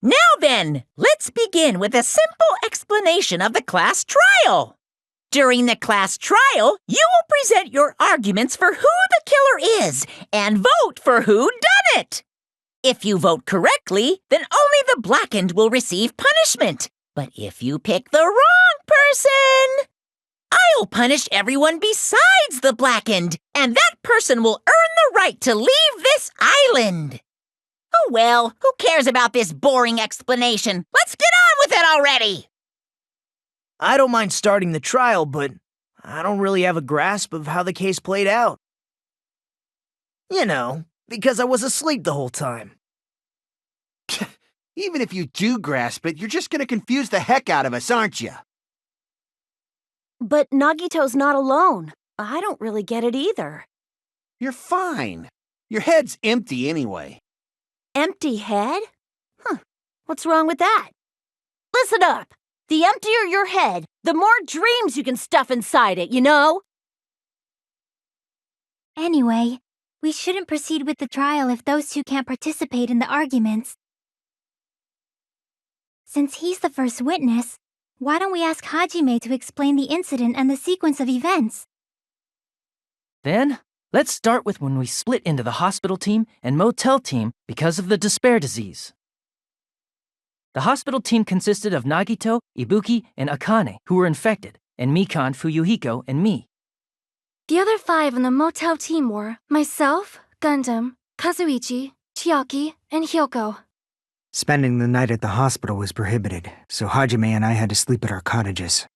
Now then, let's begin with a simple explanation of the class trial. During the class trial, you will present your arguments for who the killer is and vote for who done it. If you vote correctly, then only the blackened will receive punishment. But if you pick the wrong person, I'll punish everyone besides the blackened, and that person will earn the right to leave this island. Oh well, who cares about this boring explanation? Let's get on with it already! I don't mind starting the trial, but I don't really have a grasp of how the case played out. You know, because I was asleep the whole time. Even if you do grasp it, you're just gonna confuse the heck out of us, aren't you? But Nagito's not alone. I don't really get it either. You're fine. Your head's empty anyway. Empty head? What's wrong with that? Listen up! The emptier your head, the more dreams you can stuff inside it, you know? Anyway, we shouldn't proceed with the trial if those two can't participate in the arguments. Since he's the first witness, why don't we ask Hajime to explain the incident and the sequence of events? Then, let's start with when we split into the hospital team and motel team because of the despair disease. The hospital team consisted of Nagito, Ibuki, and Akane, who were infected, and Mikan, Fuyuhiko, and me. The other 5 on the motel team were myself, Gundam, Kazuichi, Chiaki, and Hyoko. Spending the night at the hospital was prohibited, so Hajime and I had to sleep at our cottages.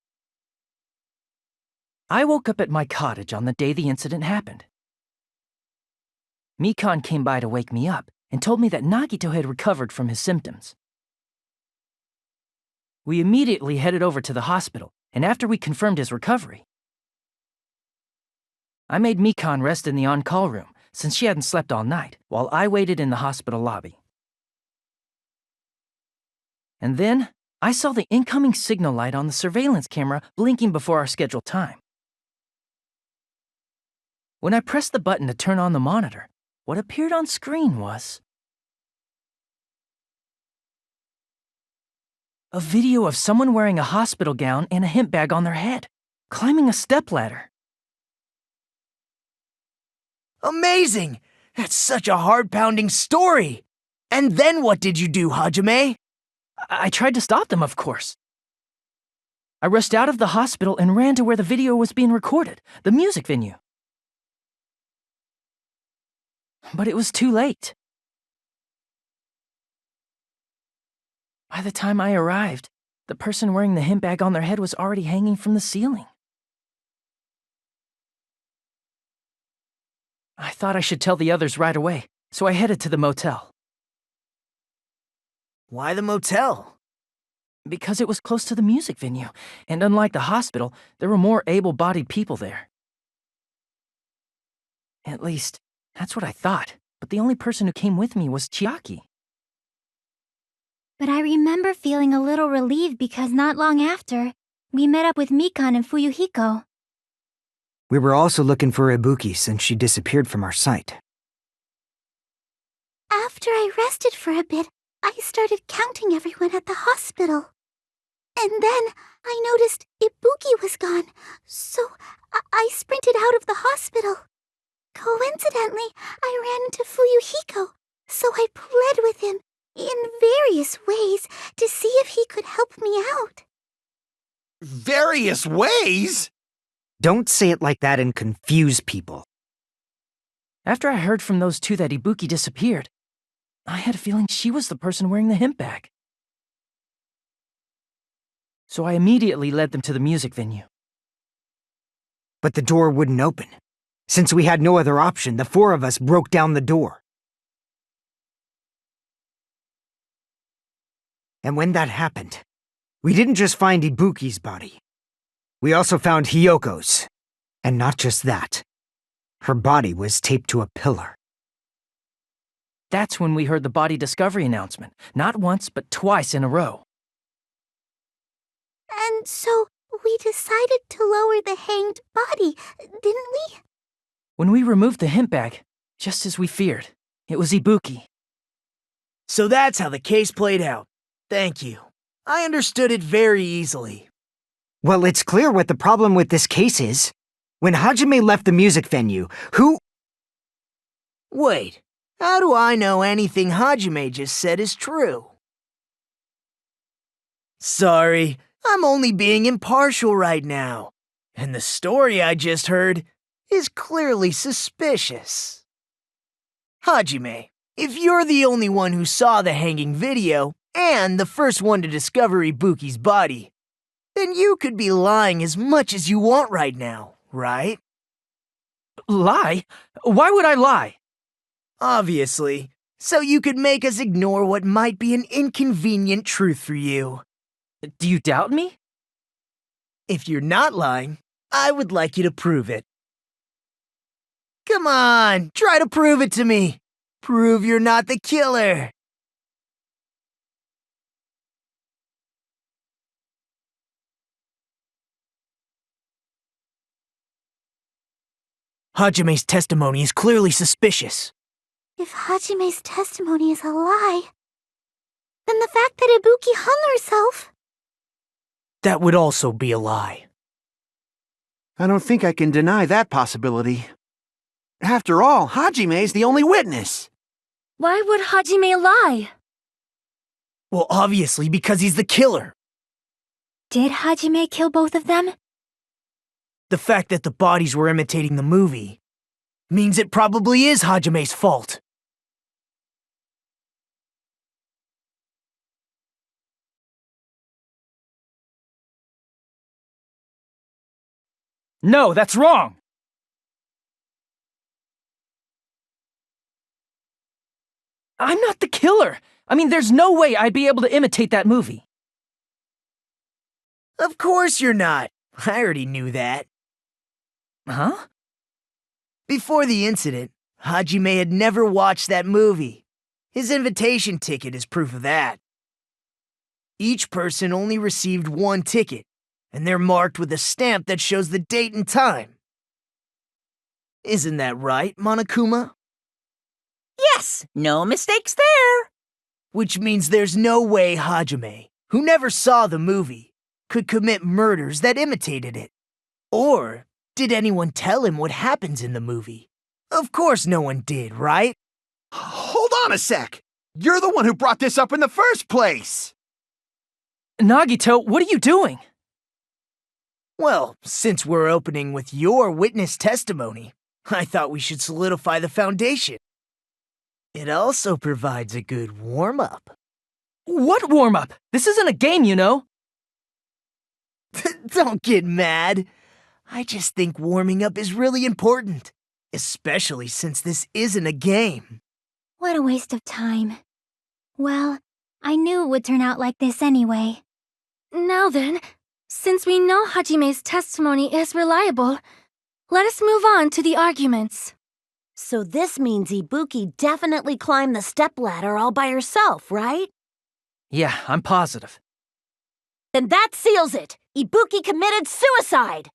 I woke up at my cottage on the day the incident happened. Mikan came by to wake me up and told me that Nagito had recovered from his symptoms. We immediately headed over to the hospital, and after we confirmed his recovery, I made Mikan rest in the on-call room since she hadn't slept all night, while I waited in the hospital lobby. And then, I saw the incoming signal light on the surveillance camera blinking before our scheduled time. When I pressed the button to turn on the monitor, what appeared on screen was a video of someone wearing a hospital gown and a hemp bag on their head, climbing a stepladder. Amazing! That's such a heart-pounding story! And then what did you do, Hajime? I tried to stop them, of course. I rushed out of the hospital and ran to where the video was being recorded, the music venue. But it was too late. By the time I arrived, the person wearing the hemp bag on their head was already hanging from the ceiling. I thought I should tell the others right away, so I headed to the motel. Why the motel? Because it was close to the music venue, and unlike the hospital, there were more able-bodied people there. At least, that's what I thought, but the only person who came with me was Chiaki. But I remember feeling a little relieved because not long after, we met up with Mikan and Fuyuhiko. We were also looking for Ibuki since she disappeared from our sight. After I rested for a bit, I started counting everyone at the hospital. And then I noticed Ibuki was gone, so I sprinted out of the hospital. Coincidentally, I ran into Fuyuhiko, so I pled with him in various ways to see if he could help me out. Various ways? Don't say it like that and confuse people. After I heard from those two that Ibuki disappeared, I had a feeling she was the person wearing the hemp bag. So I immediately led them to the music venue. But the door wouldn't open. Since we had no other option, the 4 of us broke down the door. And when that happened, we didn't just find Ibuki's body. We also found Hyoko's. And not just that. Her body was taped to a pillar. That's when we heard the body discovery announcement, not once, but twice in a row. And so we decided to lower the hanged body, didn't we? When we removed the hemp bag, just as we feared, it was Ibuki. So that's how the case played out. Thank you. I understood it very easily. Well, it's clear what the problem with this case is. When Hajime left the music venue, who... Wait, how do I know anything Hajime just said is true? Sorry, I'm only being impartial right now. And the story I just heard is clearly suspicious. Hajime, if you're the only one who saw the hanging video, and the first one to discover Ibuki's body, then you could be lying as much as you want right now, right? Lie? Why would I lie? Obviously, so you could make us ignore what might be an inconvenient truth for you. Do you doubt me? If you're not lying, I would like you to prove it. Come on, try to prove it to me. Prove you're not the killer. Hajime's testimony is clearly suspicious. If Hajime's testimony is a lie, then the fact that Ibuki hung herself... That would also be a lie. I don't think I can deny that possibility. After all, Hajime's the only witness. Why would Hajime lie? Well, obviously because he's the killer. Did Hajime kill both of them? The fact that the bodies were imitating the movie means it probably is Hajime's fault. No, that's wrong! I'm not the killer! I mean, there's no way I'd be able to imitate that movie. Of course you're not. I already knew that. Huh? Before the incident, Hajime had never watched that movie. His invitation ticket is proof of that. Each person only received one ticket, and they're marked with a stamp that shows the date and time. Isn't that right, Monokuma? Yes, no mistakes there. Which means there's no way Hajime, who never saw the movie, could commit murders that imitated it. Or did anyone tell him what happens in the movie? Of course no one did, right? Hold on a sec. You're the one who brought this up in the first place. Nagito, what are you doing? Well, since we're opening with your witness testimony, I thought we should solidify the foundation. It also provides a good warm-up. What warm-up? This isn't a game, you know. Don't get mad. I just think warming up is really important, especially since this isn't a game. What a waste of time. Well, I knew it would turn out like this anyway. Now then, since we know Hajime's testimony is reliable, let us move on to the arguments. So this means Ibuki definitely climbed the stepladder all by herself, right? Yeah, I'm positive. Then that seals it! Ibuki committed suicide!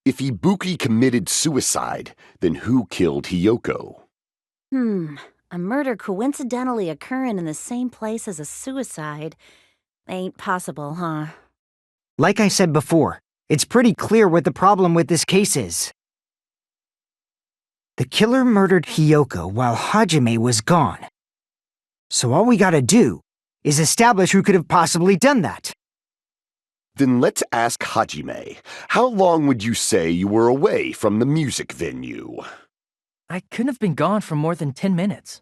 If Ibuki committed suicide, then who killed Hiyoko? A murder coincidentally occurring in the same place as a suicide ain't possible, huh? Like I said before, it's pretty clear what the problem with this case is. The killer murdered Hiyoko while Hajime was gone. So all we gotta do is establish who could have possibly done that. Then let's ask Hajime. How long would you say you were away from the music venue? I couldn't have been gone for more than 10 minutes.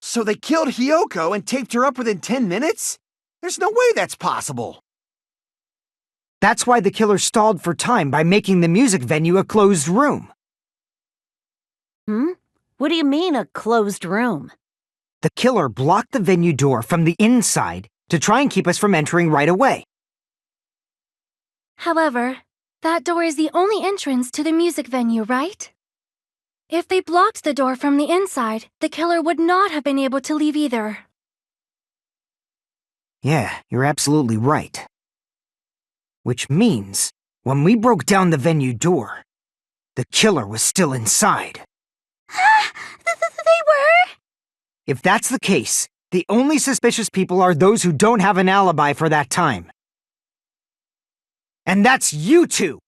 So they killed Hiyoko and taped her up within 10 minutes? There's no way that's possible. That's why the killer stalled for time by making the music venue a closed room. What do you mean, a closed room? The killer blocked the venue door from the inside to try and keep us from entering right away. However, that door is the only entrance to the music venue, right? If they blocked the door from the inside, the killer would not have been able to leave either. Yeah, you're absolutely right. Which means, when we broke down the venue door, the killer was still inside. They were? If that's the case, The only suspicious people are those who don't have an alibi for that time. And that's you two!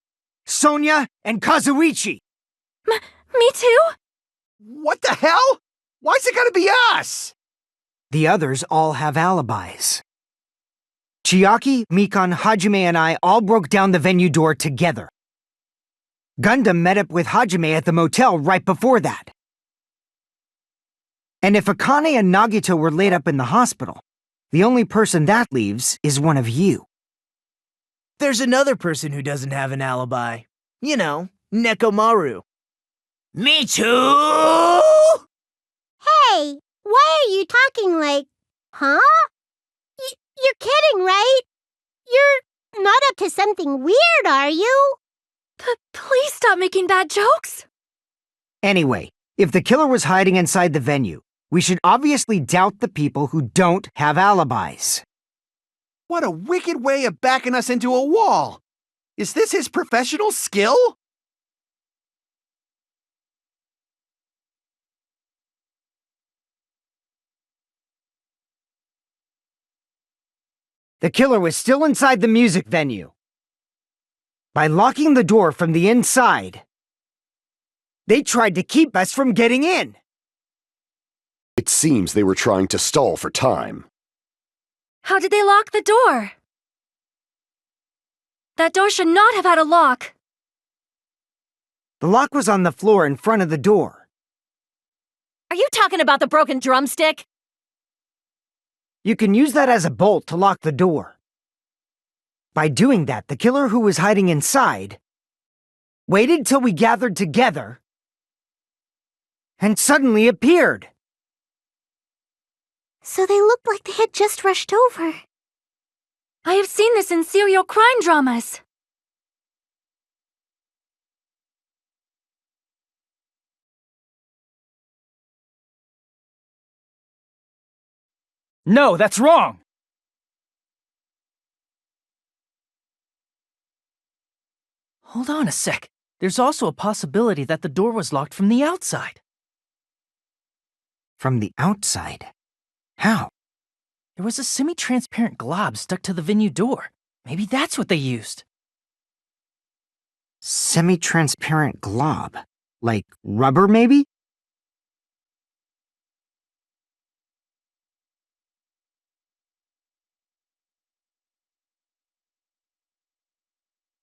Sonia and Kazuichi! Me too? What the hell? Why's it gotta be us? The others all have alibis. Chiaki, Mikan, Hajime, and I all broke down the venue door together. Gundam met up with Hajime at the motel right before that. And if Akane and Nagito were laid up in the hospital, the only person that leaves is one of you. There's another person who doesn't have an alibi. You know, Nekomaru. Me too! Hey, why are you talking like, huh? You're kidding, right? You're not up to something weird, are you? Please stop making bad jokes. Anyway, if the killer was hiding inside the venue, we should obviously doubt the people who don't have alibis. What a wicked way of backing us into a wall! Is this his professional skill? The killer was still inside the music venue. By locking the door from the inside, they tried to keep us from getting in. It seems they were trying to stall for time. How did they lock the door? That door should not have had a lock. The lock was on the floor in front of the door. Are you talking about the broken drumstick? You can use that as a bolt to lock the door. By doing that, the killer who was hiding inside waited till we gathered together and suddenly appeared. So they looked like they had just rushed over. I have seen this in serial crime dramas. No, that's wrong! Hold on a sec. There's also a possibility that the door was locked from the outside. From the outside? How? There was a semi-transparent glob stuck to the venue door. Maybe that's what they used. Semi-transparent glob? Like rubber, maybe?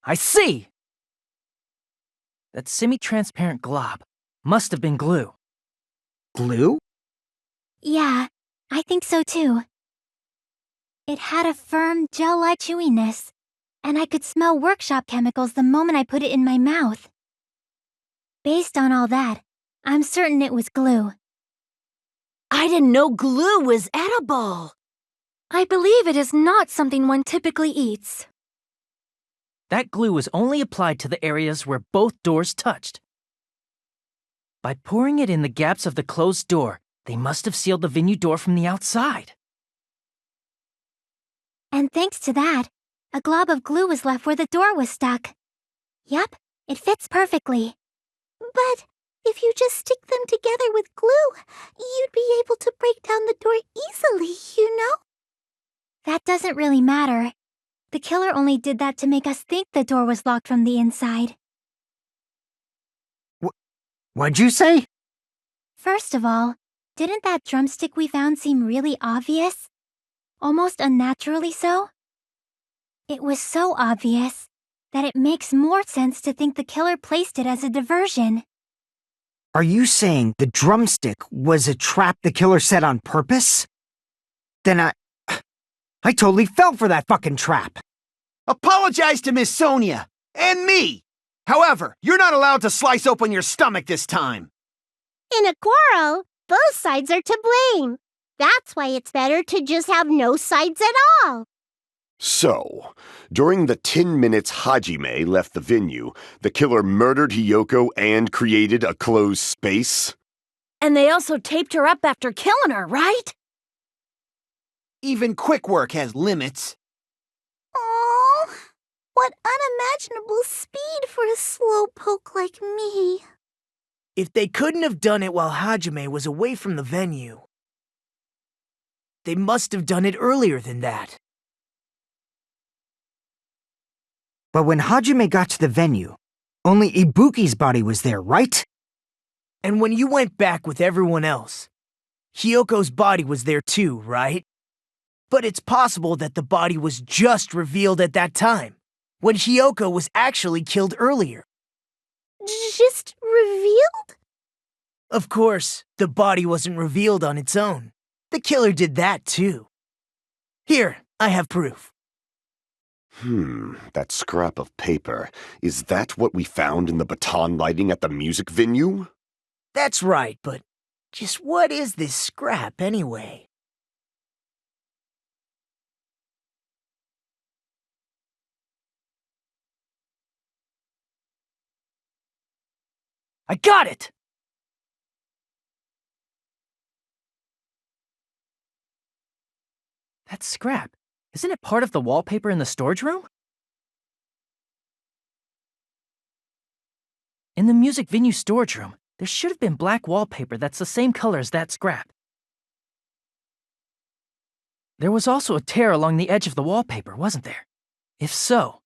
I see! That semi-transparent glob must have been glue. Glue? Yeah, I think so too. It had a firm, gel-like chewiness, and I could smell workshop chemicals the moment I put it in my mouth. Based on all that, I'm certain it was glue. I didn't know glue was edible. I believe it is not something one typically eats. That glue was only applied to the areas where both doors touched. By pouring it in the gaps of the closed door, they must have sealed the venue door from the outside. And thanks to that, a glob of glue was left where the door was stuck. Yup, it fits perfectly. But if you just stick them together with glue, you'd be able to break down the door easily, you know? That doesn't really matter. The killer only did that to make us think the door was locked from the inside. What'd you say? First of all, didn't that drumstick we found seem really obvious? Almost unnaturally so? It was so obvious that it makes more sense to think the killer placed it as a diversion. Are you saying the drumstick was a trap the killer set on purpose? Then I totally fell for that fucking trap. Apologize to Miss Sonia and me. However, you're not allowed to slice open your stomach this time. In a quarrel, both sides are to blame. That's why it's better to just have no sides at all. So, during the 10 minutes Hajime left the venue, the killer murdered Hiyoko and created a closed space? And they also taped her up after killing her, right? Even quick work has limits. Oh, what unimaginable speed for a slowpoke like me. If they couldn't have done it while Hajime was away from the venue, They must have done it earlier than that. But when Hajime got to the venue, only Ibuki's body was there, right? And when you went back with everyone else, Hyoko's body was there too, right? But it's possible that the body was just revealed at that time, when Hyoko was actually killed earlier. Just revealed? Of course, the body wasn't revealed on its own. The killer did that too. Here, I have proof. That scrap of paper. Is that what we found in the baton lighting at the music venue? That's right, but just what is this scrap anyway? I got it! That scrap, isn't it part of the wallpaper in the storage room? In the music venue storage room, there should have been black wallpaper that's the same color as that scrap. There was also a tear along the edge of the wallpaper, wasn't there? If so...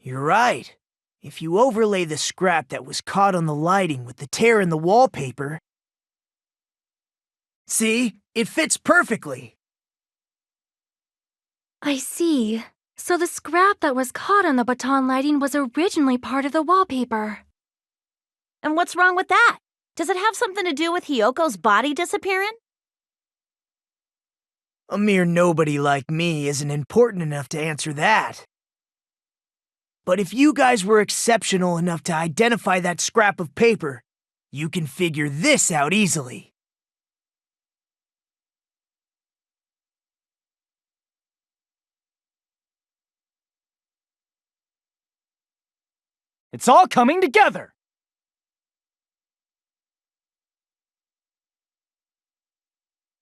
You're right. If you overlay the scrap that was caught on the lighting with the tear in the wallpaper... See? It fits perfectly. I see. So the scrap that was caught on the baton lighting was originally part of the wallpaper. And what's wrong with that? Does it have something to do with Hyoko's body disappearing? A mere nobody like me isn't important enough to answer that. But if you guys were exceptional enough to identify that scrap of paper, you can figure this out easily. It's all coming together!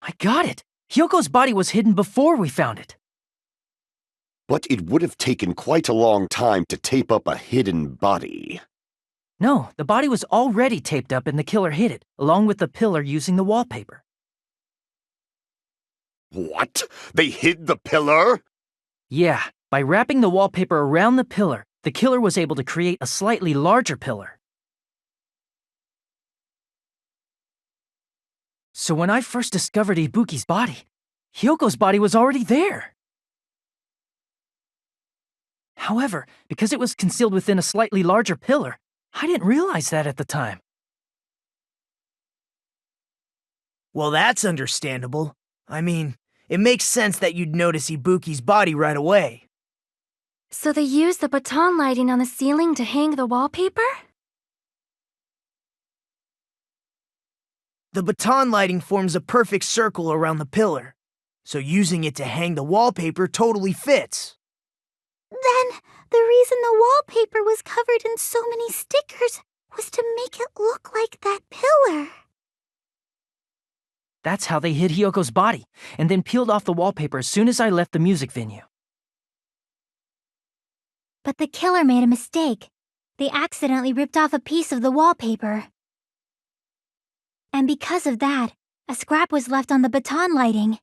I got it! Hyoko's body was hidden before we found it. But it would have taken quite a long time to tape up a hidden body. No, the body was already taped up and the killer hid it, along with the pillar using the wallpaper. What? They hid the pillar? Yeah, by wrapping the wallpaper around the pillar, the killer was able to create a slightly larger pillar. So when I first discovered Ibuki's body, Hyoko's body was already there. However, because it was concealed within a slightly larger pillar, I didn't realize that at the time. Well, that's understandable. I mean, it makes sense that you'd notice Ibuki's body right away. So they used the baton lighting on the ceiling to hang the wallpaper? The baton lighting forms a perfect circle around the pillar, so using it to hang the wallpaper totally fits. Then, the reason the wallpaper was covered in so many stickers was to make it look like that pillar. That's how they hid Hyoko's body, and then peeled off the wallpaper as soon as I left the music venue. But the killer made a mistake. They accidentally ripped off a piece of the wallpaper. And because of that, a scrap was left on the baton lighting.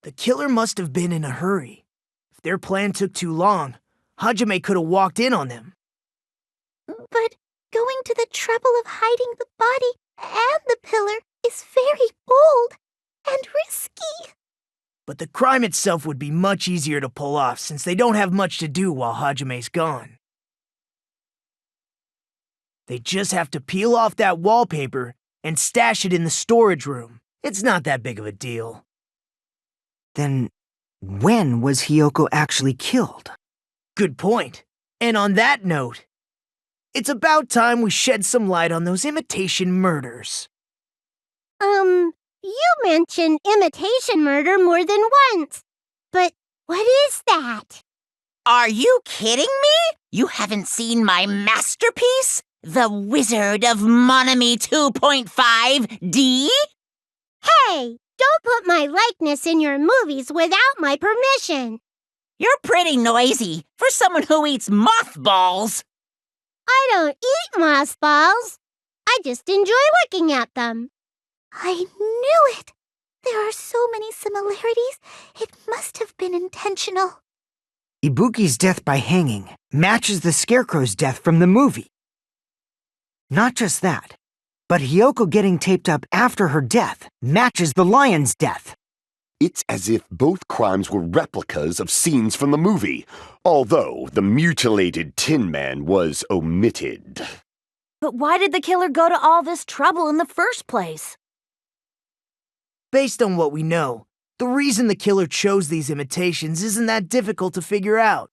The killer must have been in a hurry. If their plan took too long, Hajime could have walked in on them. But going to the trouble of hiding the body and the pillar is very bold and risky. But the crime itself would be much easier to pull off since they don't have much to do while Hajime's gone. They just have to peel off that wallpaper and stash it in the storage room. It's not that big of a deal. Then, when was Hyoko actually killed? Good point. And on that note, it's about time we shed some light on those imitation murders. You mentioned imitation murder more than once. But what is that? Are you kidding me? You haven't seen my masterpiece? The Wizard of Monami 2.5D? Hey, don't put my likeness in your movies without my permission. You're pretty noisy for someone who eats mothballs. I don't eat mothballs. I just enjoy looking at them. I knew it. There are so many similarities. It must have been intentional. Ibuki's death by hanging matches the Scarecrow's death from the movie. Not just that, but Hiyoko getting taped up after her death matches the lion's death. It's as if both crimes were replicas of scenes from the movie, although the mutilated Tin Man was omitted. But why did the killer go to all this trouble in the first place? Based on what we know, the reason the killer chose these imitations isn't that difficult to figure out.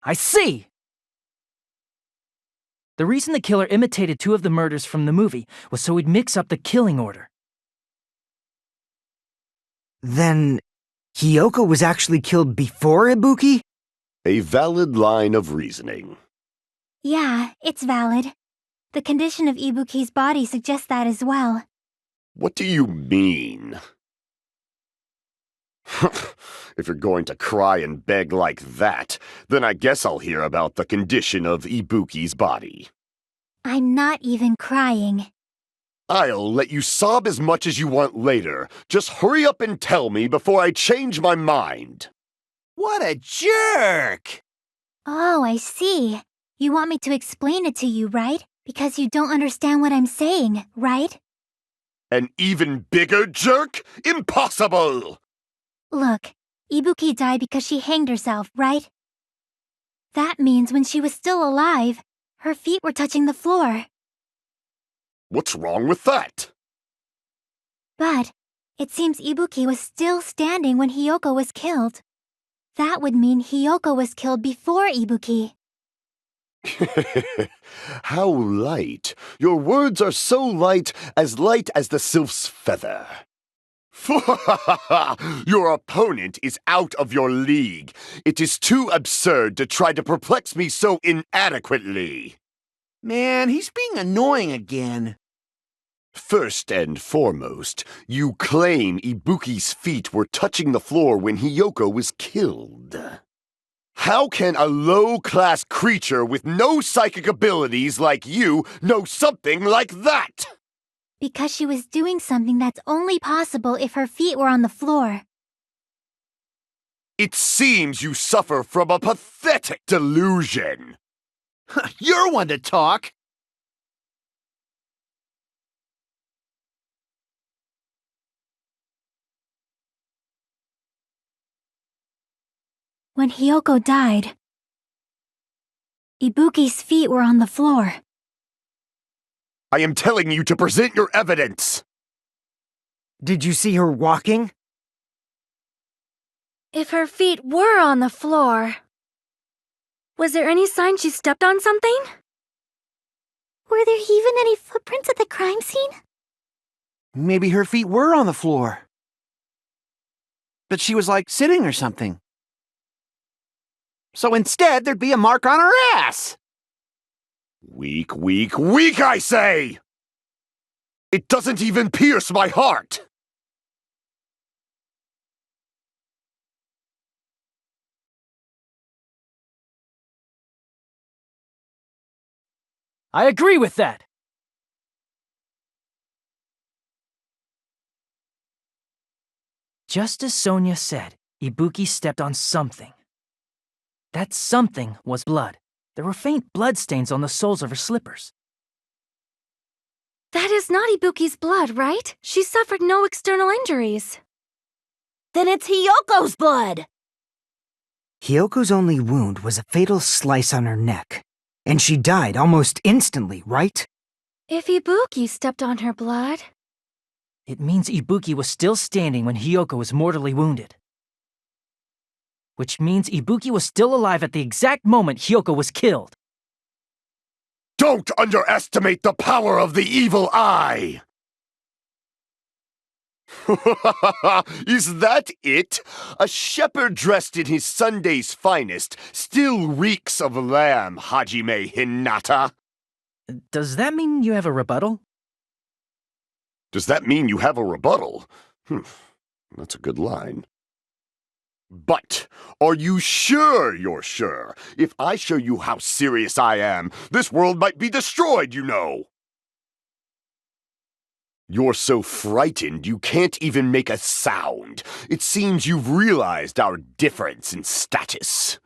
I see! The reason the killer imitated 2 of the murders from the movie was so he'd mix up the killing order. Then, Hiyoko was actually killed before Ibuki? A valid line of reasoning. Yeah, it's valid. The condition of Ibuki's body suggests that as well. What do you mean? If you're going to cry and beg like that, then I guess I'll hear about the condition of Ibuki's body. I'm not even crying. I'll let you sob as much as you want later. Just hurry up and tell me before I change my mind. What a jerk! Oh, I see. You want me to explain it to you, right? Because you don't understand what I'm saying, right? An even bigger jerk? Impossible! Look, Ibuki died because she hanged herself, right? That means when she was still alive, her feet were touching the floor. What's wrong with that? But it seems Ibuki was still standing when Hiyoko was killed. That would mean Hiyoko was killed before Ibuki. How light. Your words are so light as the sylph's feather. Your opponent is out of your league. It is too absurd to try to perplex me so inadequately. Man, he's being annoying again. First and foremost, you claim Ibuki's feet were touching the floor when Hiyoko was killed. How can a low-class creature with no psychic abilities like you know something like that? Because she was doing something that's only possible if her feet were on the floor. It seems you suffer from a pathetic delusion. You're one to talk. When Hiyoko died, Ibuki's feet were on the floor. I am telling you to present your evidence. Did you see her walking? If her feet were on the floor, was there any sign she stepped on something? Were there even any footprints at the crime scene? Maybe her feet were on the floor. But she was like sitting or something. So instead, there'd be a mark on her ass. Weak, weak, weak, I say! It doesn't even pierce my heart! I agree with that! Just as Sonia said, Ibuki stepped on something. That something was blood. There were faint bloodstains on the soles of her slippers. That is not Ibuki's blood, right? She suffered no external injuries. Then it's Hiyoko's blood! Hiyoko's only wound was a fatal slice on her neck. And she died almost instantly, right? If Ibuki stepped on her blood... It means Ibuki was still standing when Hiyoko was mortally wounded. Which means Ibuki was still alive at the exact moment Hiyoko was killed. Don't underestimate the power of the evil eye! Is that it? A shepherd dressed in his Sunday's finest still reeks of lamb, Hajime Hinata. Does that mean you have a rebuttal? Does that mean you have a rebuttal? That's a good line. But are you sure you're sure? If I show you how serious I am, this world might be destroyed, you know. You're so frightened you can't even make a sound. It seems you've realized our difference in status.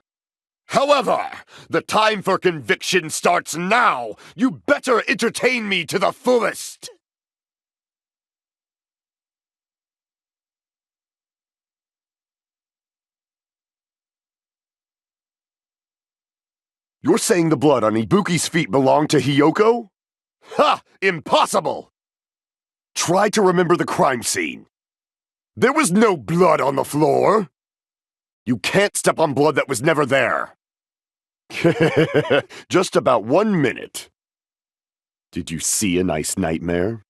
However, the time for conviction starts now. You better entertain me to the fullest. You're saying the blood on Ibuki's feet belonged to Hiyoko? Ha! Impossible! Try to remember the crime scene. There was no blood on the floor. You can't step on blood that was never there. Just about 1 minute. Did you see a nice nightmare?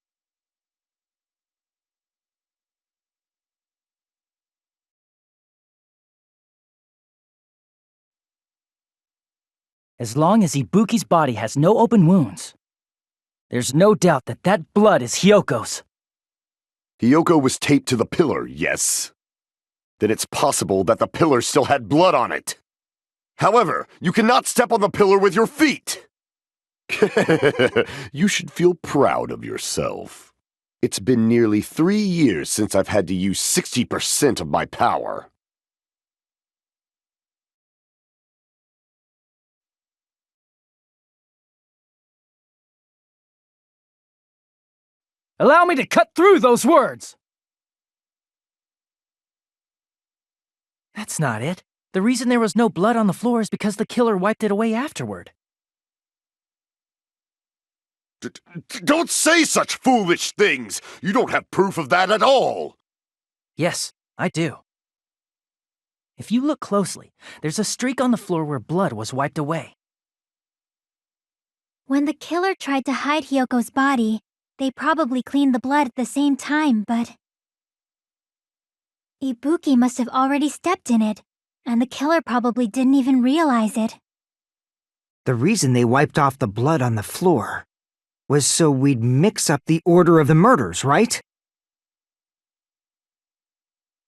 As long as Ibuki's body has no open wounds, there's no doubt that that blood is Hyoko's. Hiyoko was taped to the pillar, yes. Then it's possible that the pillar still had blood on it. However, you cannot step on the pillar with your feet. You should feel proud of yourself. It's been nearly 3 years since I've had to use 60% of my power. Allow me to cut through those words! That's not it. The reason there was no blood on the floor is because the killer wiped it away afterward. Don't say such foolish things! You don't have proof of that at all! Yes, I do. If you look closely, there's a streak on the floor where blood was wiped away. When the killer tried to hide Hyoko's body, they probably cleaned the blood at the same time, but Ibuki must have already stepped in it, and the killer probably didn't even realize it. The reason they wiped off the blood on the floor was so we'd mix up the order of the murders, right?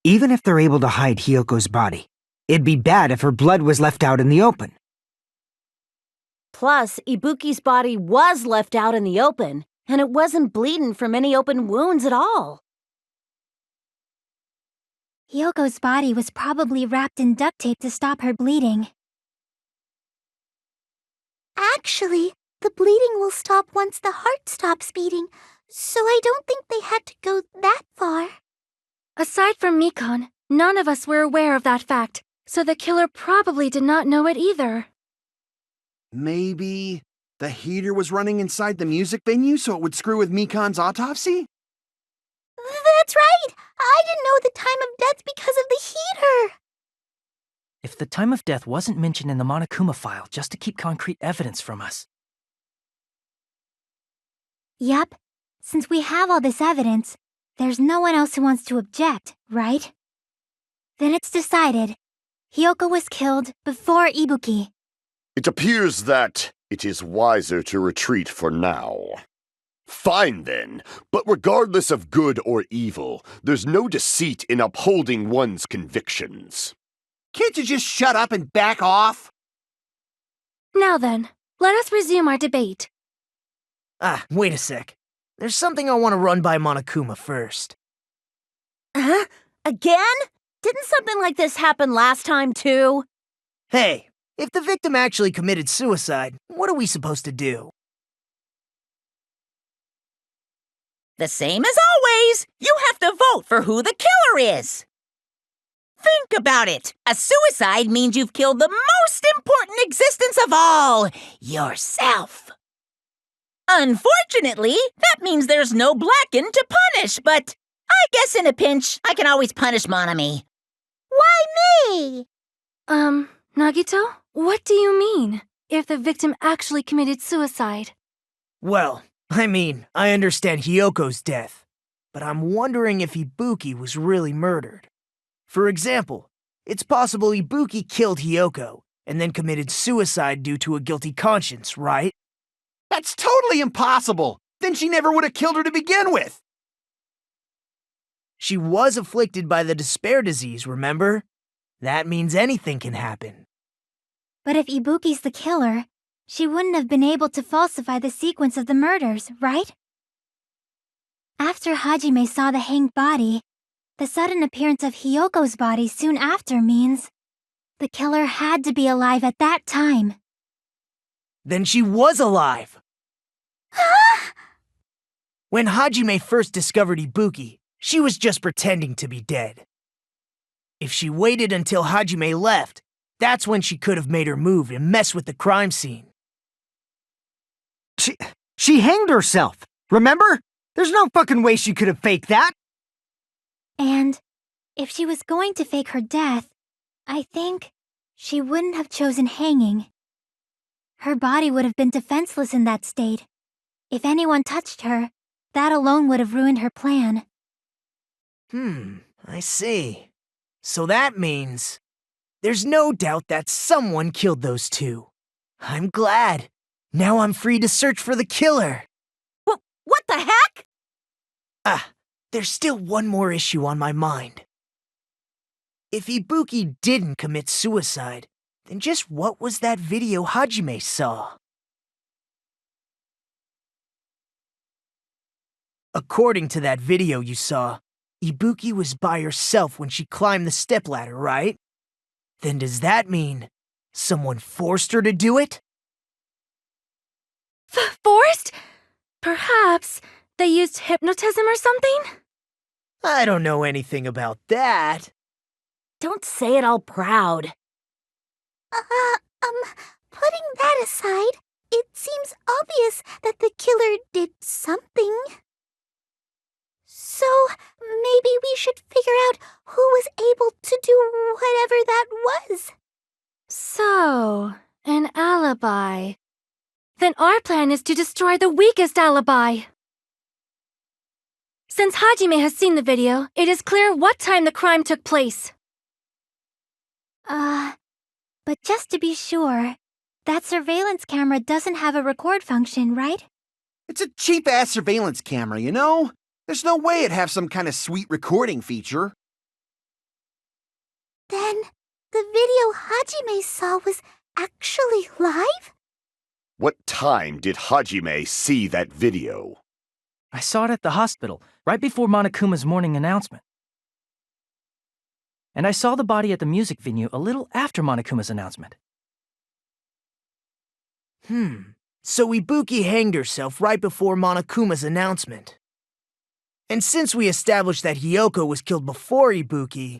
Even if they're able to hide Hyoko's body, it'd be bad if her blood was left out in the open. Plus, Ibuki's body was left out in the open, and it wasn't bleeding from any open wounds at all. Hyoko's body was probably wrapped in duct tape to stop her bleeding. Actually, the bleeding will stop once the heart stops beating, so I don't think they had to go that far. Aside from Mikon, none of us were aware of that fact, so the killer probably did not know it either. Maybe the heater was running inside the music venue so it would screw with Mikon's autopsy? That's right! I didn't know the time of death because of the heater! If the time of death wasn't mentioned in the Monokuma file just to keep concrete evidence from us. Yep. Since we have all this evidence, there's no one else who wants to object, right? Then it's decided. Hyoko was killed before Ibuki. It appears that it is wiser to retreat for now. Fine then, but regardless of good or evil, there's no deceit in upholding one's convictions. Can't you just shut up and back off? Now then, let us resume our debate. Wait a sec. There's something I want to run by Monokuma first. Huh? Again? Didn't something like this happen last time, too? Hey, if the victim actually committed suicide, what are we supposed to do? The same as always. You have to vote for who the killer is. Think about it. A suicide means you've killed the most important existence of all, yourself. Unfortunately, that means there's no Blacken to punish, but I guess in a pinch, I can always punish Monami. Why me? Nagito, what do you mean? If the victim actually committed suicide? Well, I understand Hyoko's death, but I'm wondering if Ibuki was really murdered. For example, it's possible Ibuki killed Hyoko and then committed suicide due to a guilty conscience, right? That's totally impossible! Then she never would have killed her to begin with! She was afflicted by the despair disease, remember? That means anything can happen. But if Ibuki's the killer, she wouldn't have been able to falsify the sequence of the murders, right? After Hajime saw the hanged body, the sudden appearance of Hiyoko's body soon after means the killer had to be alive at that time. Then she was alive! When Hajime first discovered Ibuki, she was just pretending to be dead. If she waited until Hajime left, that's when she could have made her move and mess with the crime scene. She hanged herself, remember? There's no fucking way she could have faked that. And if she was going to fake her death, I think she wouldn't have chosen hanging. Her body would have been defenseless in that state. If anyone touched her, that alone would have ruined her plan. I see. So that means there's no doubt that someone killed those two. I'm glad. Now I'm free to search for the killer. What the heck? There's still one more issue on my mind. If Ibuki didn't commit suicide, then just what was that video Hajime saw? According to that video you saw, Ibuki was by herself when she climbed the stepladder, right? Then does that mean someone forced her to do it? Forced? Perhaps they used hypnotism or something? I don't know anything about that. Don't say it all proud. Putting that aside, it seems obvious that the killer did something. So, maybe we should figure out who was able to do whatever that was. So, an alibi. Then our plan is to destroy the weakest alibi. Since Hajime has seen the video, it is clear what time the crime took place. But just to be sure, that surveillance camera doesn't have a record function, right? It's a cheap-ass surveillance camera, you know? There's no way it'd have some kind of sweet recording feature. Then, the video Hajime saw was actually live? What time did Hajime see that video? I saw it at the hospital, right before Monokuma's morning announcement. And I saw the body at the music venue a little after Monokuma's announcement. So Ibuki hanged herself right before Monokuma's announcement. And since we established that Hiyoko was killed before Ibuki,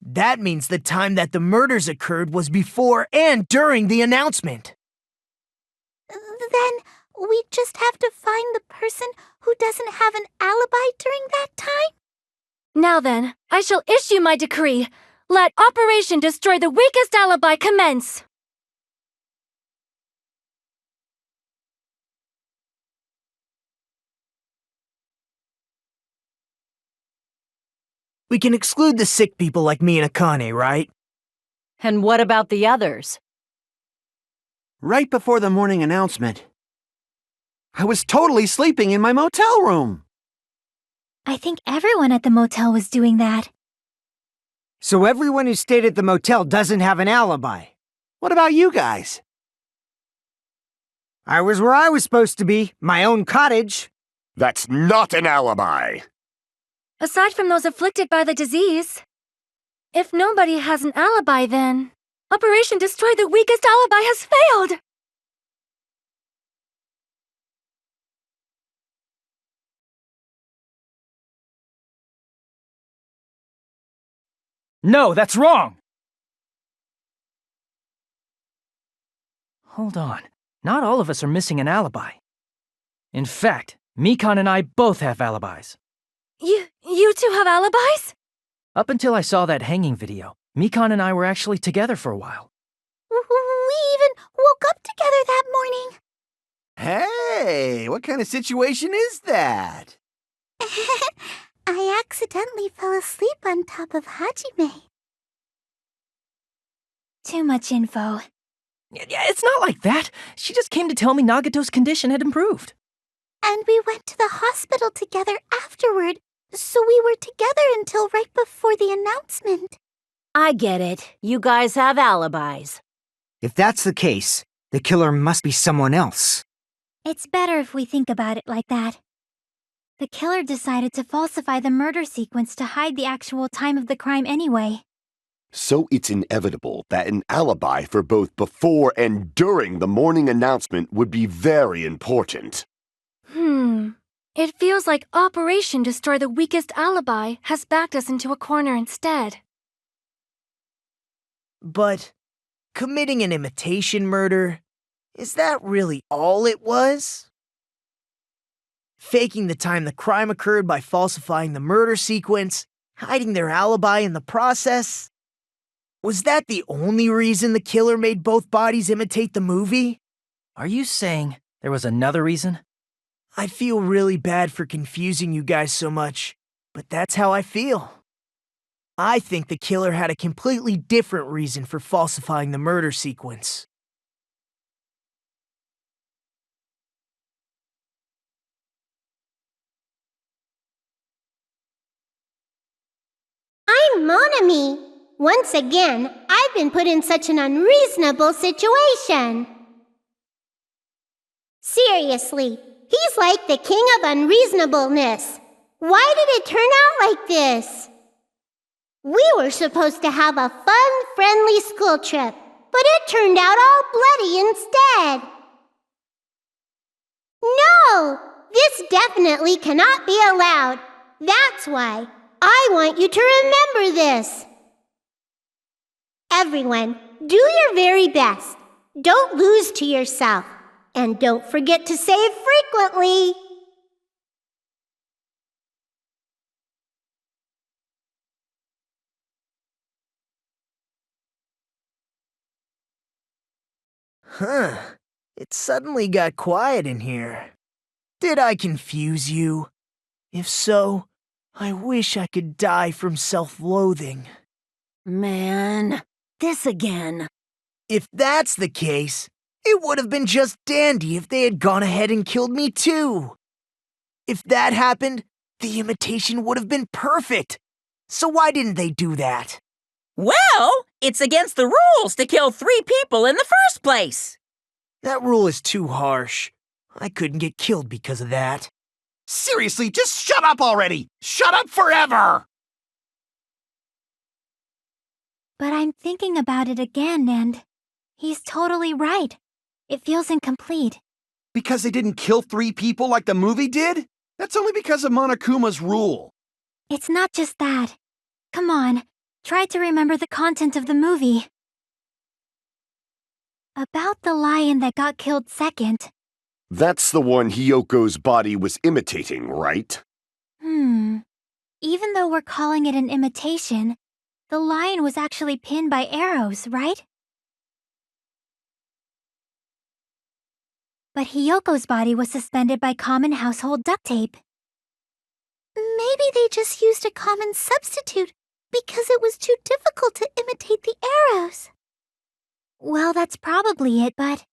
that means the time that the murders occurred was before and during the announcement. Then, we just have to find the person who doesn't have an alibi during that time? Now then, I shall issue my decree. Let Operation Destroy the Weakest Alibi commence! We can exclude the sick people like me and Akane, right? And what about the others? Right before the morning announcement, I was totally sleeping in my motel room. I think everyone at the motel was doing that. So everyone who stayed at the motel doesn't have an alibi. What about you guys? I was where I was supposed to be, my own cottage. That's not an alibi. Aside from those afflicted by the disease, if nobody has an alibi, then Operation Destroy the Weakest Alibi has failed! No, that's wrong! Hold on. Not all of us are missing an alibi. In fact, Mikan and I both have alibis. You two have alibis? Up until I saw that hanging video, Mikan and I were actually together for a while. We even woke up together that morning. Hey, what kind of situation is that? I accidentally fell asleep on top of Hajime. Too much info. Yeah, it's not like that. She just came to tell me Nagato's condition had improved. And we went to the hospital together afterward, so we were together until right before the announcement. I get it. You guys have alibis. If that's the case, the killer must be someone else. It's better if we think about it like that. The killer decided to falsify the murder sequence to hide the actual time of the crime anyway. So it's inevitable that an alibi for both before and during the morning announcement would be very important. It feels like Operation Destroy the Weakest Alibi has backed us into a corner instead. But committing an imitation murder, is that really all it was? Faking the time the crime occurred by falsifying the murder sequence, hiding their alibi in the process? Was that the only reason the killer made both bodies imitate the movie? Are you saying there was another reason? I feel really bad for confusing you guys so much, but that's how I feel. I think the killer had a completely different reason for falsifying the murder sequence. I'm Monami. Once again, I've been put in such an unreasonable situation. Seriously, he's like the king of unreasonableness. Why did it turn out like this? We were supposed to have a fun, friendly school trip, but it turned out all bloody instead. No! This definitely cannot be allowed. That's why I want you to remember this. Everyone, do your very best. Don't lose to yourself. And don't forget to save frequently. Huh. It suddenly got quiet in here. Did I confuse you? If so, I wish I could die from self-loathing. Man, this again. If that's the case, it would have been just dandy if they had gone ahead and killed me too. If that happened, the imitation would have been perfect. So why didn't they do that? Well, it's against the rules to kill 3 people in the first place. That rule is too harsh. I couldn't get killed because of that. Seriously, just shut up already! Shut up forever! But I'm thinking about it again, and he's totally right. It feels incomplete. Because they didn't kill 3 people like the movie did? That's only because of Monokuma's rule. It's not just that. Come on, try to remember the content of the movie. About the lion that got killed second. That's the one Hiyoko's body was imitating, right? Even though we're calling it an imitation, the lion was actually pinned by arrows, right? But Hiyoko's body was suspended by common household duct tape. Maybe they just used a common substitute because it was too difficult to imitate the arrows. Well, that's probably it, but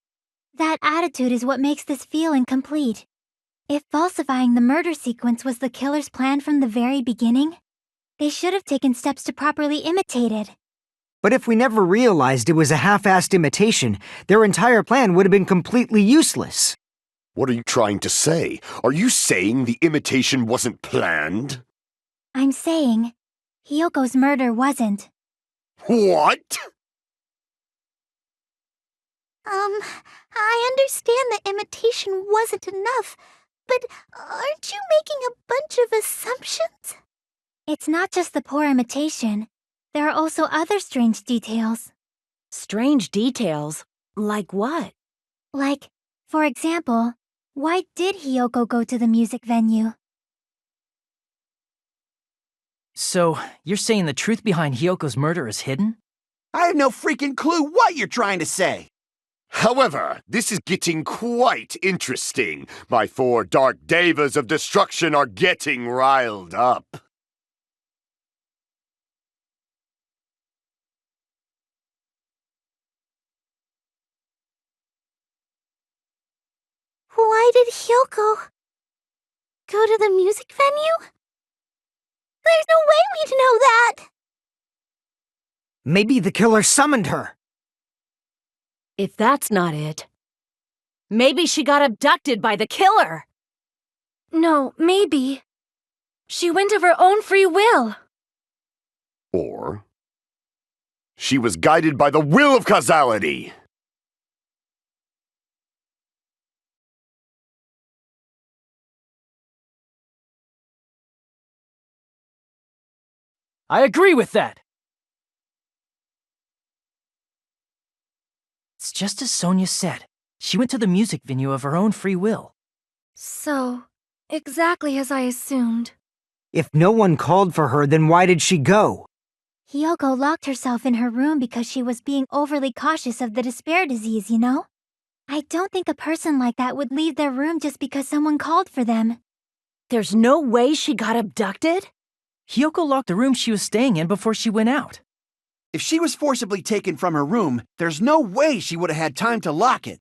that attitude is what makes this feel incomplete. If falsifying the murder sequence was the killer's plan from the very beginning, they should have taken steps to properly imitate it. But if we never realized it was a half-assed imitation, their entire plan would have been completely useless. What are you trying to say? Are you saying the imitation wasn't planned? I'm saying, Hiyoko's murder wasn't. What? I understand that imitation wasn't enough, but aren't you making a bunch of assumptions? It's not just the poor imitation. There are also other strange details. Strange details? Like what? Like, for example, why did Hiyoko go to the music venue? So, you're saying the truth behind Hiyoko's murder is hidden? I have no freaking clue what you're trying to say. However, this is getting quite interesting. My 4 dark devas of destruction are getting riled up. Why did Hyoko go to the music venue? There's no way we'd know that! Maybe the killer summoned her. If that's not it, maybe she got abducted by the killer. No, maybe. She went of her own free will. Or she was guided by the will of causality. I agree with that. It's just as Sonia said. She went to the music venue of her own free will. So, exactly as I assumed. If no one called for her, then why did she go? Hiyoko locked herself in her room because she was being overly cautious of the despair disease, you know? I don't think a person like that would leave their room just because someone called for them. There's no way she got abducted? Hiyoko locked the room she was staying in before she went out. If she was forcibly taken from her room, there's no way she would have had time to lock it.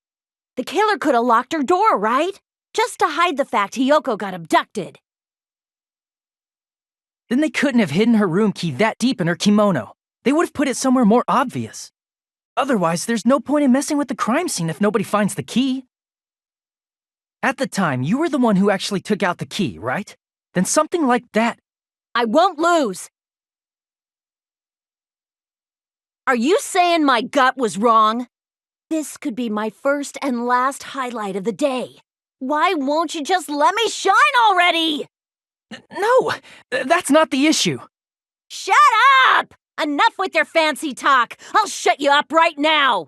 The killer could have locked her door, right? Just to hide the fact Hiyoko got abducted. Then they couldn't have hidden her room key that deep in her kimono. They would have put it somewhere more obvious. Otherwise, there's no point in messing with the crime scene if nobody finds the key. At the time, you were the one who actually took out the key, right? Then something like that. I won't lose! Are you saying my gut was wrong? This could be my first and last highlight of the day. Why won't you just let me shine already? No, that's not the issue. Shut up! Enough with your fancy talk. I'll shut you up right now.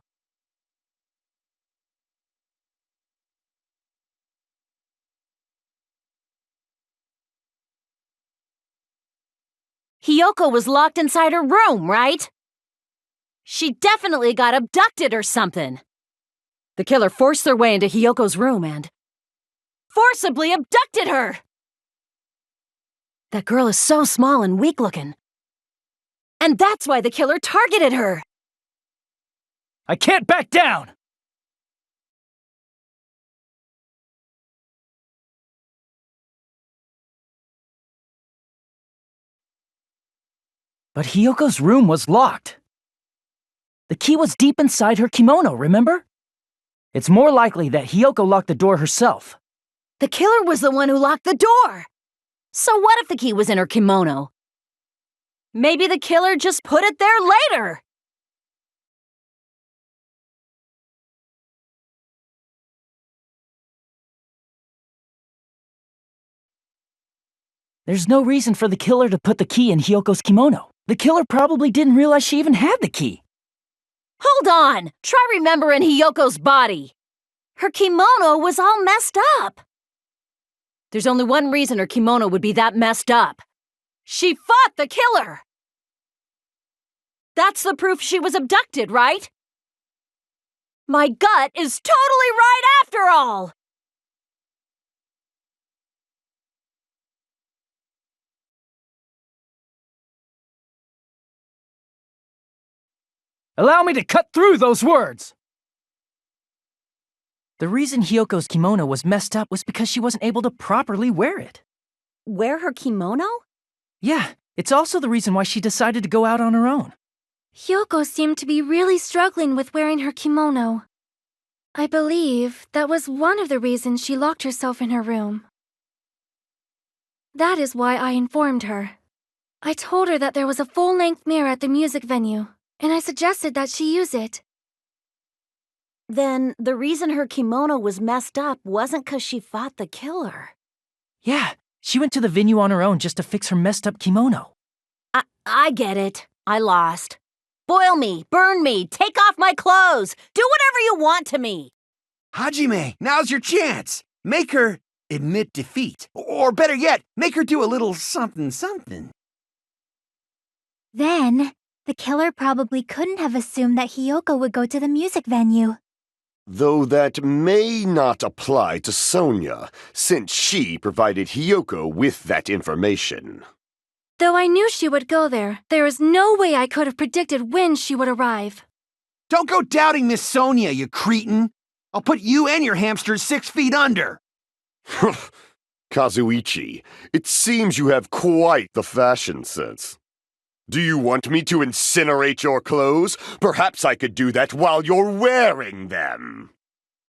Hiyoko was locked inside her room, right? She definitely got abducted or something. The killer forced their way into Hiyoko's room and forcibly abducted her. That girl is so small and weak-looking. And that's why the killer targeted her. I can't back down! But Hiyoko's room was locked. The key was deep inside her kimono, remember? It's more likely that Hiyoko locked the door herself. The killer was the one who locked the door. So what if the key was in her kimono? Maybe the killer just put it there later. There's no reason for the killer to put the key in Hiyoko's kimono. The killer probably didn't realize she even had the key. Hold on! Try remembering Hiyoko's body. Her kimono was all messed up. There's only one reason her kimono would be that messed up. She fought the killer! That's the proof she was abducted, right? My gut is totally right after all! Allow me to cut through those words! The reason Hiyoko's kimono was messed up was because she wasn't able to properly wear it. Wear her kimono? Yeah, it's also the reason why she decided to go out on her own. Hiyoko seemed to be really struggling with wearing her kimono. I believe that was one of the reasons she locked herself in her room. That is why I informed her. I told her that there was a full-length mirror at the music venue, and I suggested that she use it. Then the reason her kimono was messed up wasn't 'cause she fought the killer. Yeah, she went to the venue on her own just to fix her messed up kimono. I get it. I lost. Boil me, burn me, take off my clothes, do whatever you want to me. Hajime, now's your chance. Make her admit defeat. Or better yet, make her do a little something. Then, the killer probably couldn't have assumed that Hiyoko would go to the music venue. Though that may not apply to Sonia, since she provided Hiyoko with that information. Though I knew she would go there, there is no way I could have predicted when she would arrive. Don't go doubting Miss Sonia, you cretin. I'll put you and your hamsters 6 feet under. Kazuichi, it seems you have quite the fashion sense. Do you want me to incinerate your clothes? Perhaps I could do that while you're wearing them.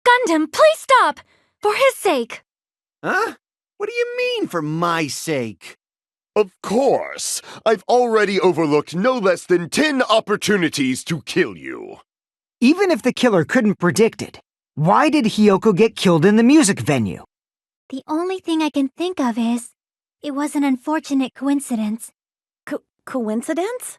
Gundam, please stop! For his sake! Huh? What do you mean, for my sake? Of course. I've already overlooked no less than 10 opportunities to kill you. Even if the killer couldn't predict it, why did Hiyoko get killed in the music venue? The only thing I can think of is, it was an unfortunate coincidence. Coincidence?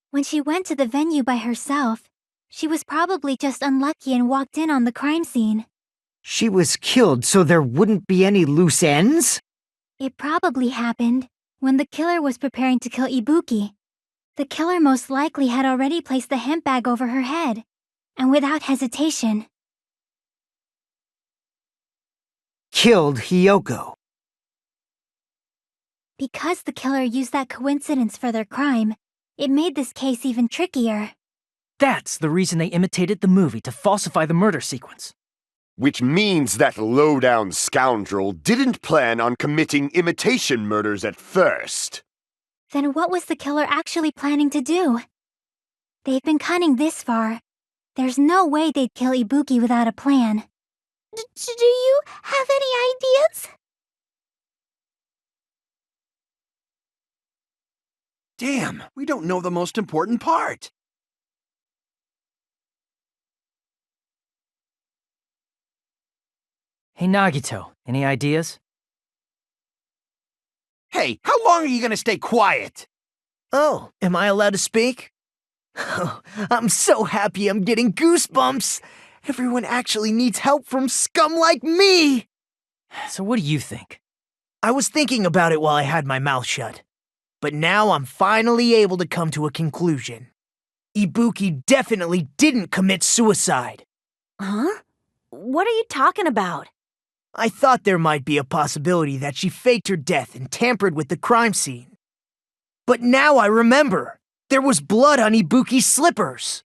When she went to the venue by herself, she was probably just unlucky and walked in on the crime scene. She was killed so there wouldn't be any loose ends? It probably happened when the killer was preparing to kill Ibuki. The killer most likely had already placed the hemp bag over her head, and without hesitation, Killed Hiyoko. because the killer used that coincidence for their crime, it made this case even trickier. That's the reason they imitated the movie to falsify the murder sequence. Which means that low-down scoundrel didn't plan on committing imitation murders at first. Then what was the killer actually planning to do? They've been cunning this far. There's no way they'd kill Ibuki without a plan. Do you have any ideas? Damn, we don't know the most important part. Hey Nagito, any ideas? Hey, how long are you gonna stay quiet? Oh, am I allowed to speak? Oh, I'm so happy I'm getting goosebumps. Everyone actually needs help from scum like me. So what do you think? I was thinking about it while I had my mouth shut. But now I'm finally able to come to a conclusion. Ibuki definitely didn't commit suicide. Huh? What are you talking about? I thought there might be a possibility that she faked her death and tampered with the crime scene. But now I remember, there was blood on Ibuki's slippers.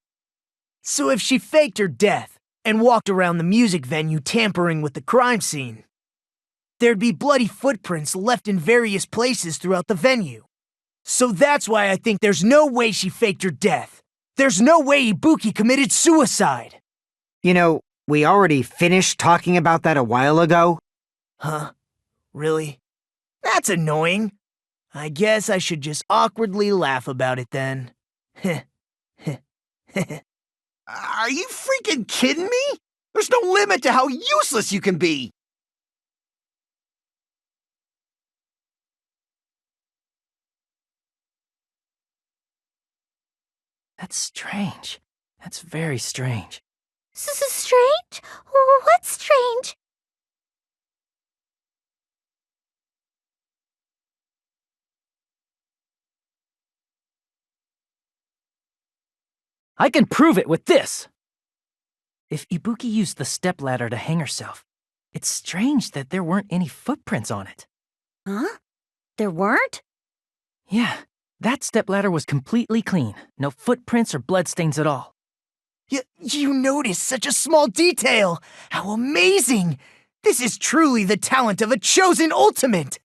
So if she faked her death and walked around the music venue tampering with the crime scene, there'd be bloody footprints left in various places throughout the venue. So that's why I think there's no way she faked her death. There's no way Ibuki committed suicide. You know, we already finished talking about that a while ago. Huh? Really? That's annoying. I guess I should just awkwardly laugh about it then. Are you freaking kidding me? There's no limit to how useless you can be. That's strange. That's very strange. Strange? What's strange? I can prove it with this! If Ibuki used the stepladder to hang herself, it's strange that there weren't any footprints on it. Huh? There weren't? Yeah, that stepladder was completely clean. No footprints or bloodstains at all. You noticed such a small detail! How amazing! This is truly the talent of a chosen ultimate!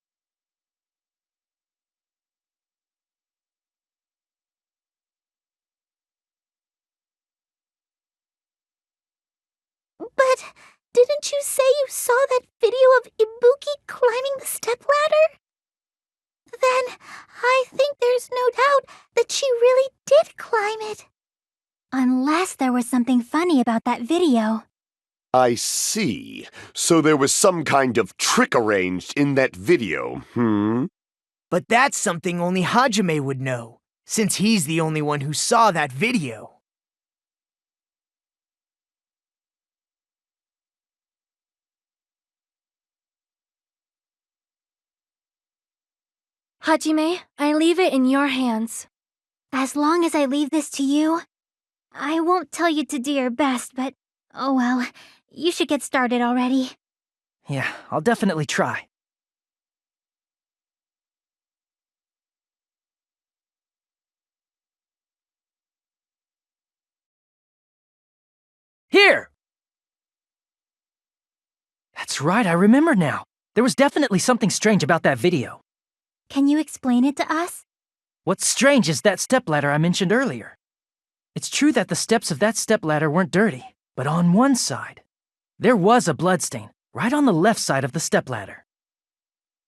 But didn't you say you saw that video of Ibuki climbing the stepladder? Then I think there's no doubt that she really did climb it. Unless there was something funny about that video. I see. So there was some kind of trick arranged in that video, But that's something only Hajime would know, since he's the only one who saw that video. Hajime, I leave it in your hands. As long as I leave this to you, I won't tell you to do your best, but oh well, you should get started already. Yeah, I'll definitely try. Here! That's right, I remember now. There was definitely something strange about that video. Can you explain it to us? What's strange is that stepladder I mentioned earlier. It's true that the steps of that stepladder weren't dirty, but on one side, there was a bloodstain right on the left side of the stepladder.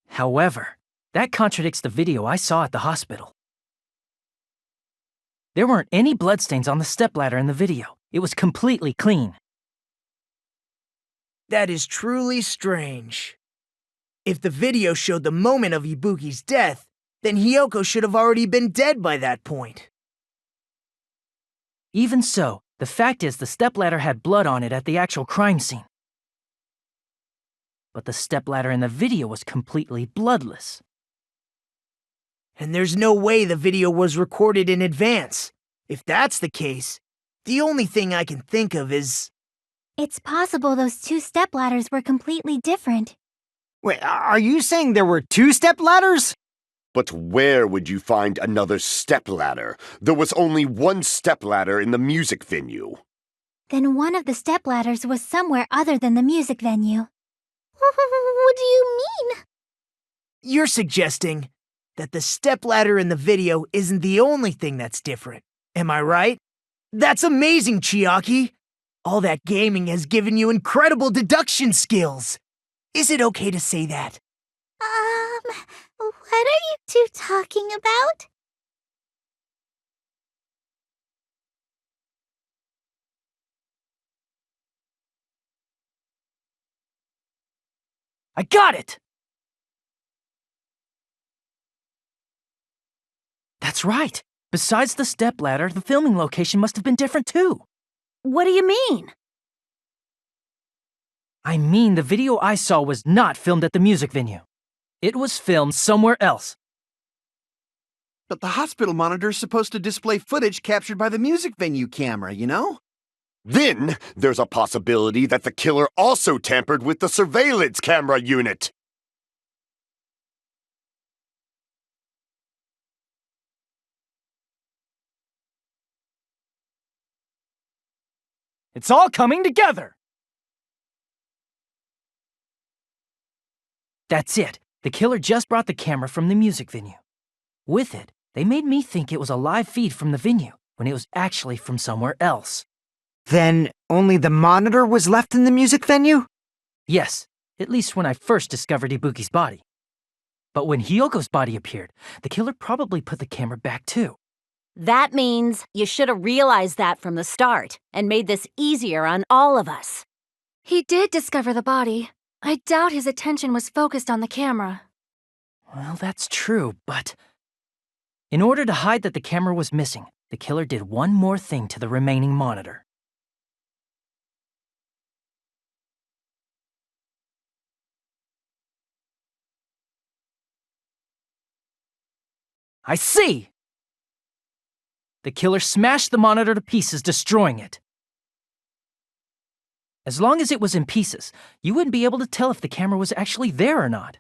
However, that contradicts the video I saw at the hospital. There weren't any bloodstains on the stepladder in the video. It was completely clean. That is truly strange. If the video showed the moment of Ibuki's death, then Hiyoko should have already been dead by that point. Even so, the fact is the stepladder had blood on it at the actual crime scene. But the stepladder in the video was completely bloodless. And there's no way the video was recorded in advance. If that's the case, the only thing I can think of is... It's possible those two stepladders were completely different. Wait, are you saying there were two stepladders? But where would you find another stepladder? There was only one stepladder in the music venue. Then one of the stepladders was somewhere other than the music venue. What do you mean? You're suggesting that the stepladder in the video isn't the only thing that's different. Am I right? That's amazing, Chiaki! All that gaming has given you incredible deduction skills. Is it okay to say that? What are you two talking about? I got it! That's right. Besides the stepladder, the filming location must have been different too. What do you mean? I mean, the video I saw was not filmed at the music venue. It was filmed somewhere else. But the hospital monitor's supposed to display footage captured by the music venue camera, you know? Then there's a possibility that the killer also tampered with the surveillance camera unit. It's all coming together! That's it. The killer just brought the camera from the music venue. With it, they made me think it was a live feed from the venue, when it was actually from somewhere else. Then only the monitor was left in the music venue? Yes, at least when I first discovered Ibuki's body. But when Hiyoko's body appeared, the killer probably put the camera back too. That means you should have realized that from the start and made this easier on all of us. He did discover the body. I doubt his attention was focused on the camera. Well, that's true, but... In order to hide that the camera was missing, the killer did one more thing to the remaining monitor. I see! The killer smashed the monitor to pieces, destroying it. As long as it was in pieces, you wouldn't be able to tell if the camera was actually there or not.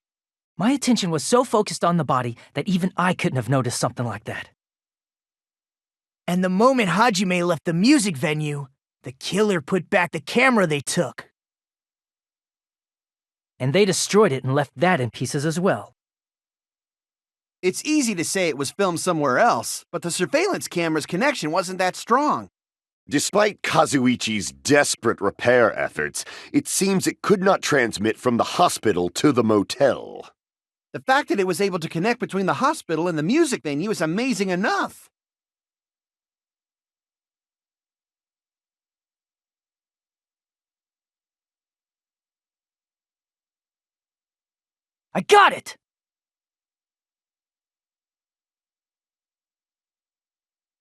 My attention was so focused on the body that even I couldn't have noticed something like that. And the moment Hajime left the music venue, the killer put back the camera they took. And they destroyed it and left that in pieces as well. It's easy to say it was filmed somewhere else, but the surveillance camera's connection wasn't that strong. Despite Kazuichi's desperate repair efforts, it seems it could not transmit from the hospital to the motel. The fact that it was able to connect between the hospital and the music venue is amazing enough. I got it!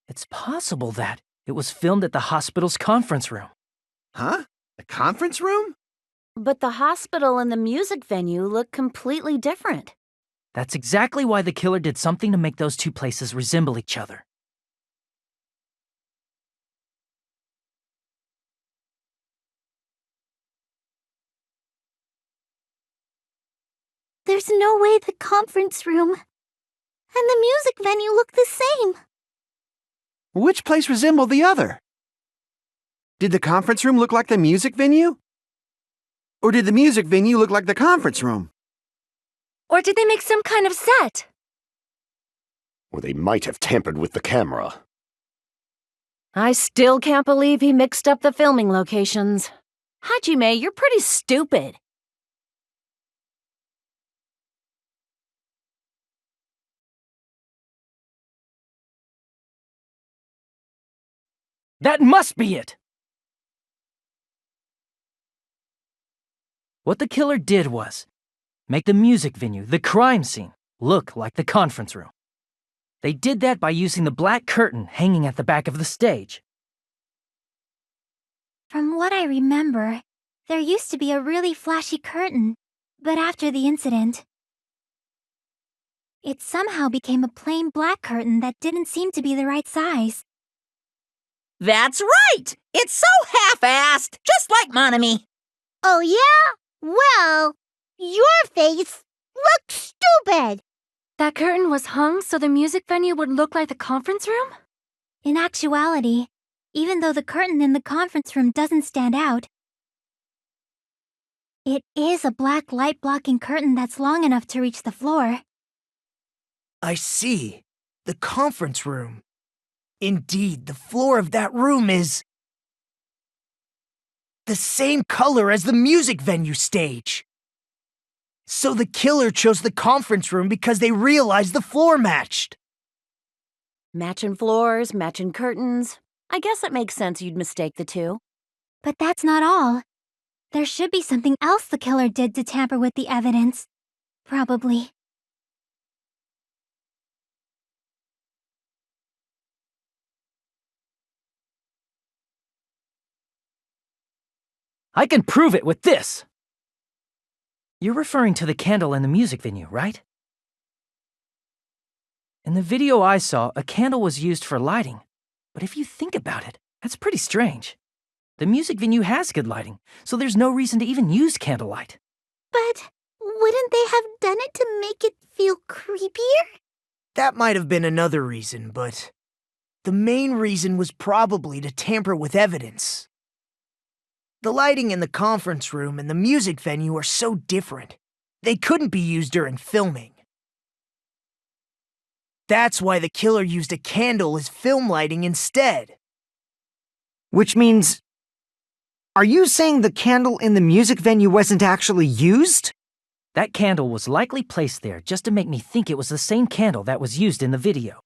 It's possible that it was filmed at the hospital's conference room. Huh? The conference room? But the hospital and the music venue look completely different. That's exactly why the killer did something to make those two places resemble each other. There's no way the conference room and the music venue look the same. Which place resembled the other? Did the conference room look like the music venue? Or did the music venue look like the conference room? Or did they make some kind of set? Or they might have tampered with the camera. I still can't believe he mixed up the filming locations. Hajime, you're pretty stupid. That must be it! What the killer did was make the music venue, the crime scene, look like the conference room. They did that by using the black curtain hanging at the back of the stage. From what I remember, there used to be a really flashy curtain, but after the incident, it somehow became a plain black curtain that didn't seem to be the right size. That's right! It's so half-assed, just like Monami. Oh yeah? Well, your face looks stupid. That curtain was hung so the music venue would look like the conference room? In actuality, even though the curtain in the conference room doesn't stand out, it is a black light-blocking curtain that's long enough to reach the floor. I see. The conference room. Indeed, the floor of that room is the same color as the music venue stage. So the killer chose the conference room because they realized the floor matched. Matching floors, matching curtains. I guess it makes sense you'd mistake the two. But that's not all. There should be something else the killer did to tamper with the evidence. Probably. I can prove it with this! You're referring to the candle in the music venue, right? In the video I saw, a candle was used for lighting. But if you think about it, that's pretty strange. The music venue has good lighting, so there's no reason to even use candlelight. But wouldn't they have done it to make it feel creepier? That might have been another reason, but the main reason was probably to tamper with evidence. The lighting in the conference room and the music venue are so different. They couldn't be used during filming. That's why the killer used a candle as film lighting instead. Which means... Are you saying the candle in the music venue wasn't actually used? That candle was likely placed there just to make me think it was the same candle that was used in the video.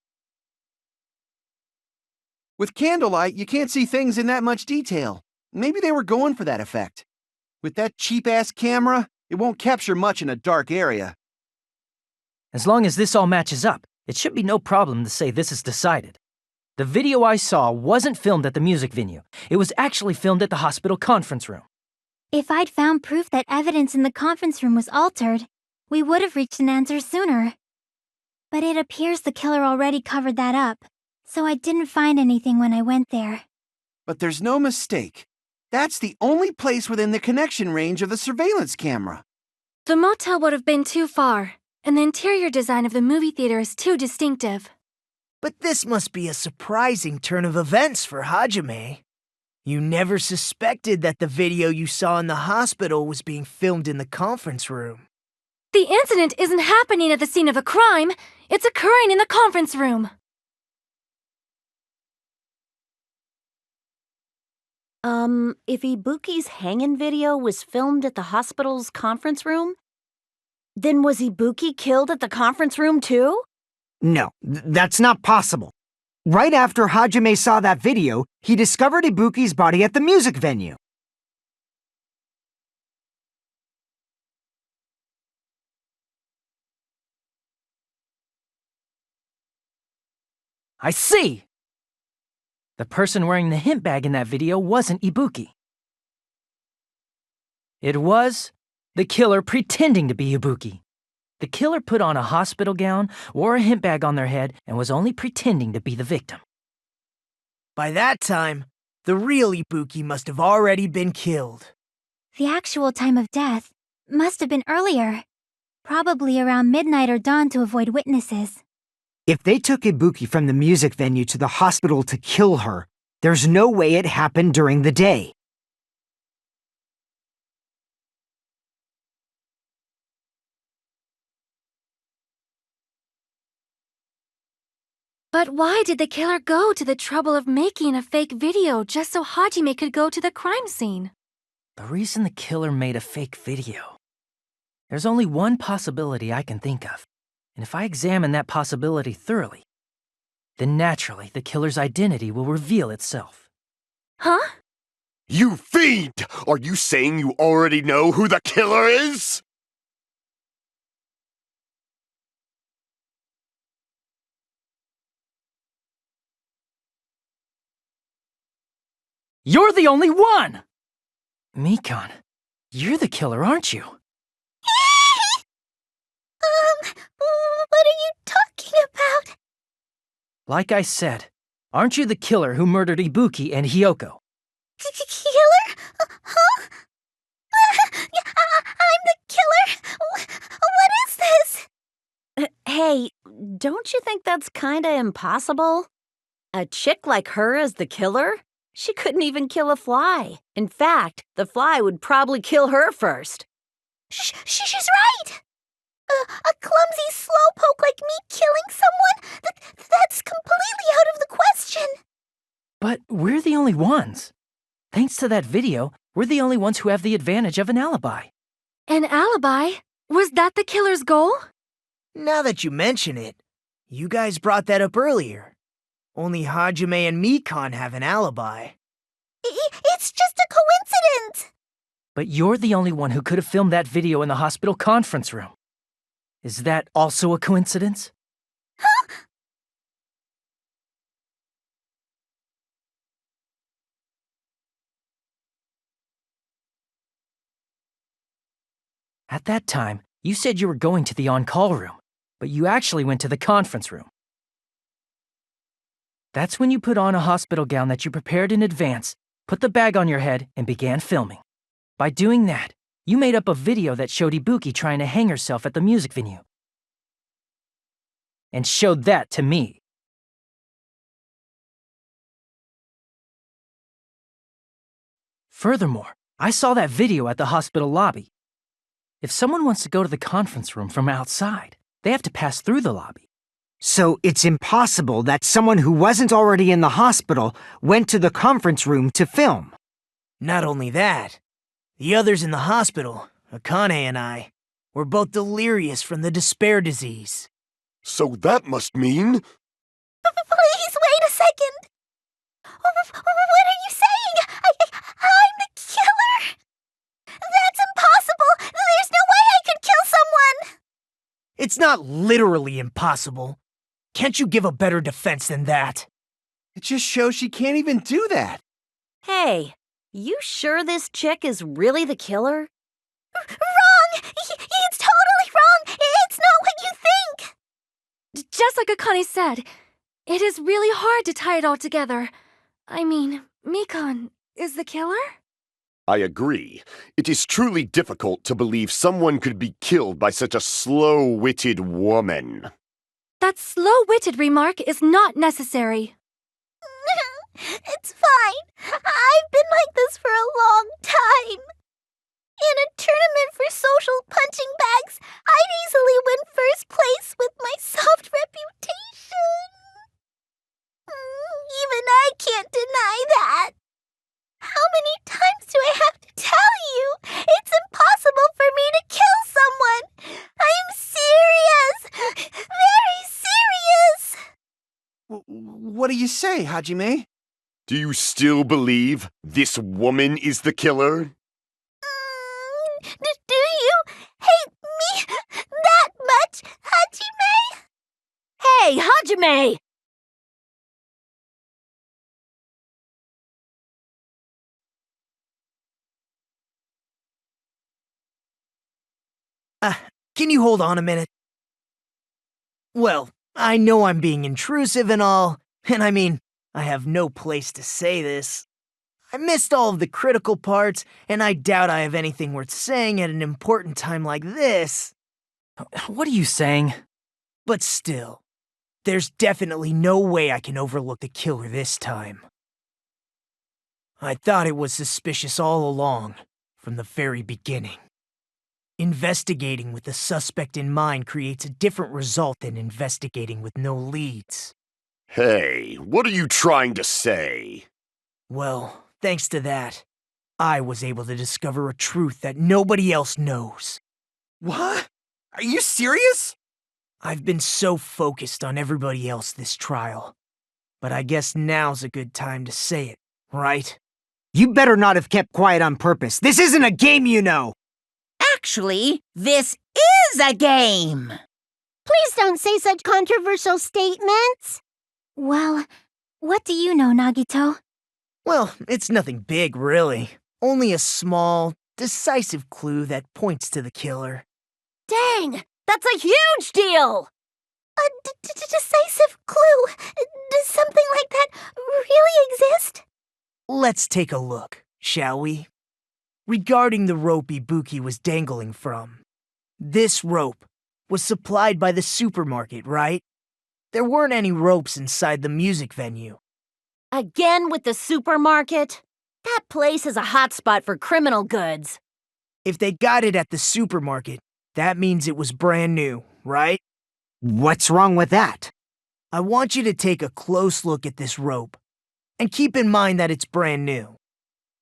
With candlelight, you can't see things in that much detail. Maybe they were going for that effect. With that cheap-ass camera, it won't capture much in a dark area. As long as this all matches up, it should be no problem to say this is decided. The video I saw wasn't filmed at the music venue. It was actually filmed at the hospital conference room. If I'd found proof that evidence in the conference room was altered, we would have reached an answer sooner. But it appears the killer already covered that up, so I didn't find anything when I went there. But there's no mistake. That's the only place within the connection range of the surveillance camera. The motel would have been too far, and the interior design of the movie theater is too distinctive. But this must be a surprising turn of events for Hajime. You never suspected that the video you saw in the hospital was being filmed in the conference room. The incident isn't happening at the scene of a crime, it's occurring in the conference room. If Ibuki's hanging video was filmed at the hospital's conference room, then was Ibuki killed at the conference room too? No, that's not possible. Right after Hajime saw that video, he discovered Ibuki's body at the music venue. I see! The person wearing the hint bag in that video wasn't Ibuki. It was the killer pretending to be Ibuki. The killer put on a hospital gown, wore a hint bag on their head, and was only pretending to be the victim. By that time, the real Ibuki must have already been killed. The actual time of death must have been earlier, probably around midnight or dawn to avoid witnesses. If they took Ibuki from the music venue to the hospital to kill her, there's no way it happened during the day. But why did the killer go to the trouble of making a fake video just so Hajime could go to the crime scene? The reason the killer made a fake video. There's only one possibility I can think of, and if I examine that possibility thoroughly, then naturally the killer's identity will reveal itself. Huh? You fiend! Are you saying you already know who the killer is? You're the only one! Mikon, you're the killer, aren't you? What are you talking about? Like I said, aren't you the killer who murdered Ibuki and Hyoko? Killer? Huh? I'm the killer? What is this? Hey, don't you think that's kinda impossible? A chick like her as the killer? She couldn't even kill a fly. In fact, the fly would probably kill her first. She's right! A clumsy slowpoke like me killing someone? That's completely out of the question! But we're the only ones. Thanks to that video, we're the only ones who have the advantage of an alibi. An alibi? Was that the killer's goal? Now that you mention it, you guys brought that up earlier. Only Hajime and Mikon have an alibi. It's just a coincidence! But you're the only one who could have filmed that video in the hospital conference room. Is that also a coincidence? Huh? At that time, you said you were going to the on-call room, but you actually went to the conference room. That's when you put on a hospital gown that you prepared in advance, put the bag on your head, and began filming. By doing that, you made up a video that showed Ibuki trying to hang herself at the music venue. And showed that to me. Furthermore, I saw that video at the hospital lobby. If someone wants to go to the conference room from outside, they have to pass through the lobby. So it's impossible that someone who wasn't already in the hospital went to the conference room to film. Not only that, the others in the hospital, Akane and I, were both delirious from the despair disease. So that must mean... Please wait a second! What are you saying? I'm the killer? That's impossible! There's no way I could kill someone! It's not literally impossible. Can't you give a better defense than that? It just shows she can't even do that. Hey, you sure this chick is really the killer? Wrong! It's totally wrong! It's not what you think! Just like Akane said, it is really hard to tie it all together. I mean, Mikon is the killer? I agree. It is truly difficult to believe someone could be killed by such a slow-witted woman. That slow-witted remark is not necessary. It's fine. I've been like this for a long time. In a tournament for social punching bags, I'd easily win first place with my soft reputation. Even I can't deny that. How many times do I have to tell you? It's impossible for me to kill someone. I'm serious. Very serious. What do you say, Hajime? Do you still believe this woman is the killer? Do you hate me that much, Hajime? Hey, Hajime! Can you hold on a minute? Well, I know I'm being intrusive and all, and I mean, I have no place to say this. I missed all of the critical parts, and I doubt I have anything worth saying at an important time like this. What are you saying? But still, there's definitely no way I can overlook the killer this time. I thought it was suspicious all along, from the very beginning. Investigating with the suspect in mind creates a different result than investigating with no leads. Hey, what are you trying to say? Well, thanks to that, I was able to discover a truth that nobody else knows. What? Are you serious? I've been so focused on everybody else this trial. But I guess now's a good time to say it, right? You better not have kept quiet on purpose. This isn't a game, you know! Actually, this is a game. Please don't say such controversial statements. Well, what do you know, Nagito? Well, it's nothing big, really. Only a small, decisive clue that points to the killer. Dang! That's a huge deal! A decisive clue? Does something like that really exist? Let's take a look, shall we? Regarding the rope Ibuki was dangling from. This rope was supplied by the supermarket, right? There weren't any ropes inside the music venue. Again with the supermarket? That place is a hotspot for criminal goods. If they got it at the supermarket, that means it was brand new, right? What's wrong with that? I want you to take a close look at this rope, and keep in mind that it's brand new.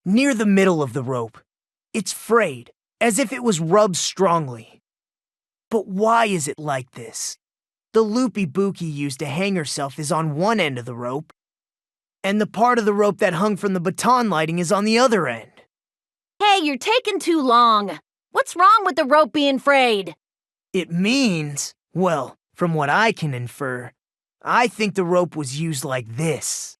Near the middle of the rope, it's frayed, as if it was rubbed strongly. But why is it like this? The loop Ibuki used to hang herself is on one end of the rope, and the part of the rope that hung from the baton lighting is on the other end. Hey, you're taking too long. What's wrong with the rope being frayed? It means, well, from what I can infer, I think the rope was used like this.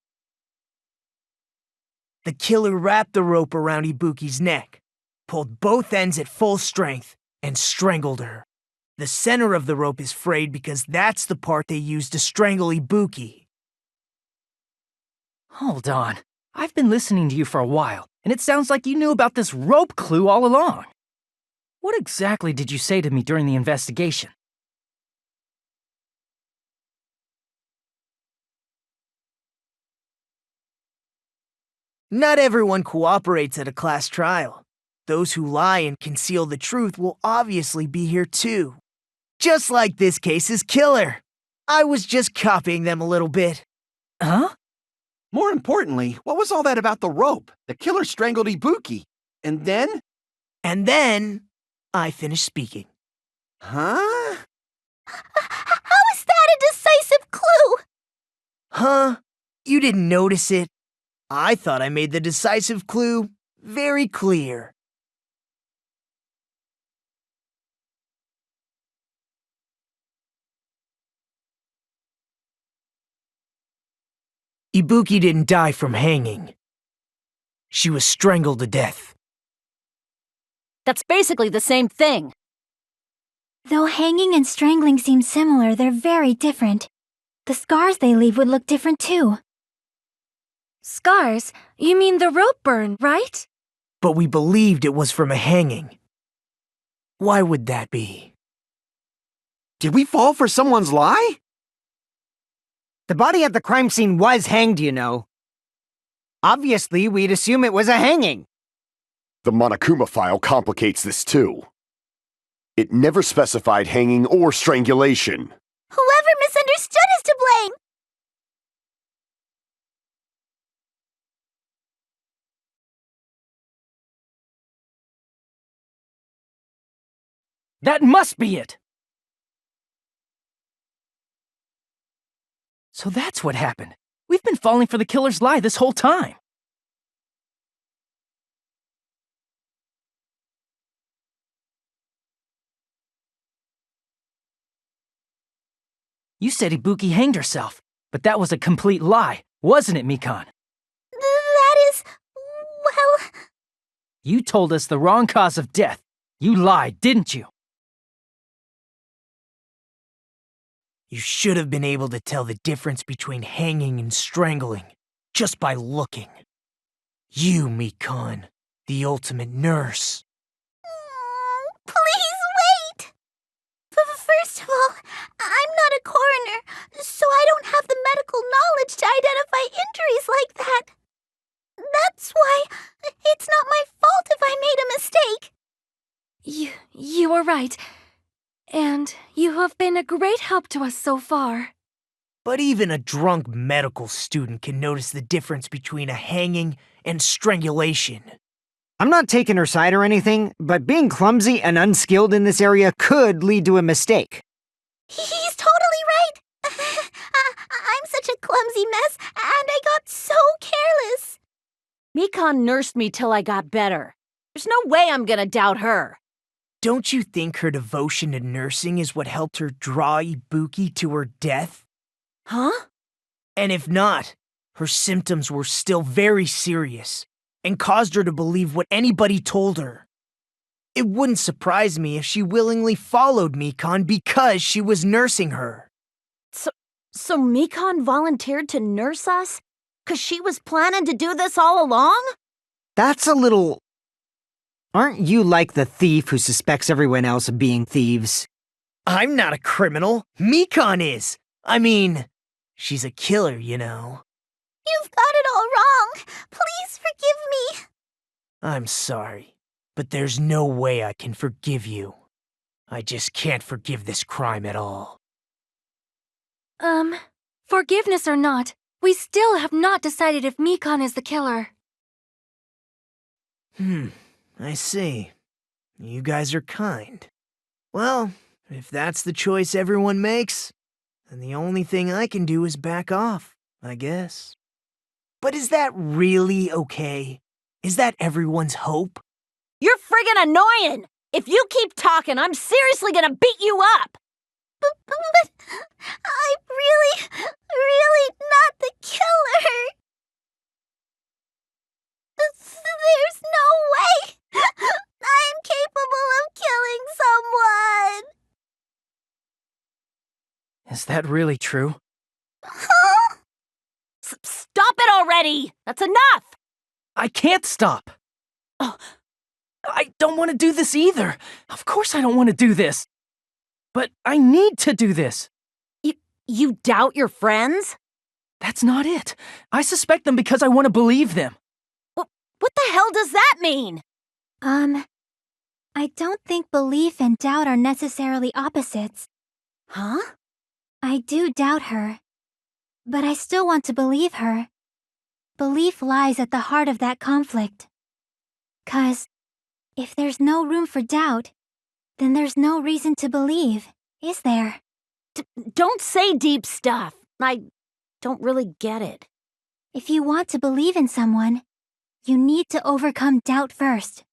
The killer wrapped the rope around Ibuki's neck, pulled both ends at full strength, and strangled her. The center of the rope is frayed because that's the part they used to strangle Ibuki. Hold on. I've been listening to you for a while, and it sounds like you knew about this rope clue all along. What exactly did you say to me during the investigation? Not everyone cooperates at a class trial. Those who lie and conceal the truth will obviously be here too. Just like this case's killer. I was just copying them a little bit. Huh? More importantly, what was all that about the rope? The killer strangled Ibuki. And then? And then, I finished speaking. Huh? How is that a decisive clue? Huh? You didn't notice it? I thought I made the decisive clue very clear. Ibuki didn't die from hanging. She was strangled to death. That's basically the same thing. Though hanging and strangling seem similar, they're very different. The scars they leave would look different too. Scars? You mean the rope burn, right? But we believed it was from a hanging. Why would that be? Did we fall for someone's lie? The body at the crime scene was hanged, you know. Obviously, we'd assume it was a hanging. The Monokuma file complicates this too. It never specified hanging or strangulation. Whoever misunderstood is to blame. That must be it! So that's what happened. We've been falling for the killer's lie this whole time. You said Ibuki hanged herself, but that was a complete lie, wasn't it, Mikan? That is... well... You told us the wrong cause of death. You lied, didn't you? You should have been able to tell the difference between hanging and strangling just by looking. You, Mikan, the ultimate nurse. Please wait! First of all, I'm not a coroner, so I don't have the medical knowledge to identify injuries like that. That's why it's not my fault if I made a mistake. You are right. And you have been a great help to us so far. But even a drunk medical student can notice the difference between a hanging and strangulation. I'm not taking her side or anything, but being clumsy and unskilled in this area could lead to a mistake. He's totally right. I'm such a clumsy mess, and I got so careless. Mikan nursed me till I got better. There's no way I'm gonna doubt her. Don't you think her devotion to nursing is what helped her draw Ibuki to her death? Huh? And if not, her symptoms were still very serious and caused her to believe what anybody told her. It wouldn't surprise me if she willingly followed Mikan because she was nursing her. So Mikan volunteered to nurse us? 'Cause she was planning to do this all along? That's a little... Aren't you like the thief who suspects everyone else of being thieves? I'm not a criminal. Mikan is. I mean, she's a killer, you know. You've got it all wrong. Please forgive me. I'm sorry, but there's no way I can forgive you. I just can't forgive this crime at all. Forgiveness or not, we still have not decided if Mikan is the killer. I see. You guys are kind. Well, if that's the choice everyone makes, then the only thing I can do is back off, I guess. But is that really okay? Is that everyone's hope? You're friggin' annoying! If you keep talking, I'm seriously gonna beat you up! But I'm really not the killer. There's no way I'm capable of killing someone. Is that really true? Huh? Stop it already! That's enough! I can't stop! Oh, I don't want to do this either. Of course I don't want to do this. But I need to do this. You doubt your friends? That's not it. I suspect them because I want to believe them. What the hell does that mean? I don't think belief and doubt are necessarily opposites. Huh? I do doubt her, but I still want to believe her. Belief lies at the heart of that conflict. 'Cause if there's no room for doubt, then there's no reason to believe, is there? Don't say deep stuff. I don't really get it. If you want to believe in someone, you need to overcome doubt first.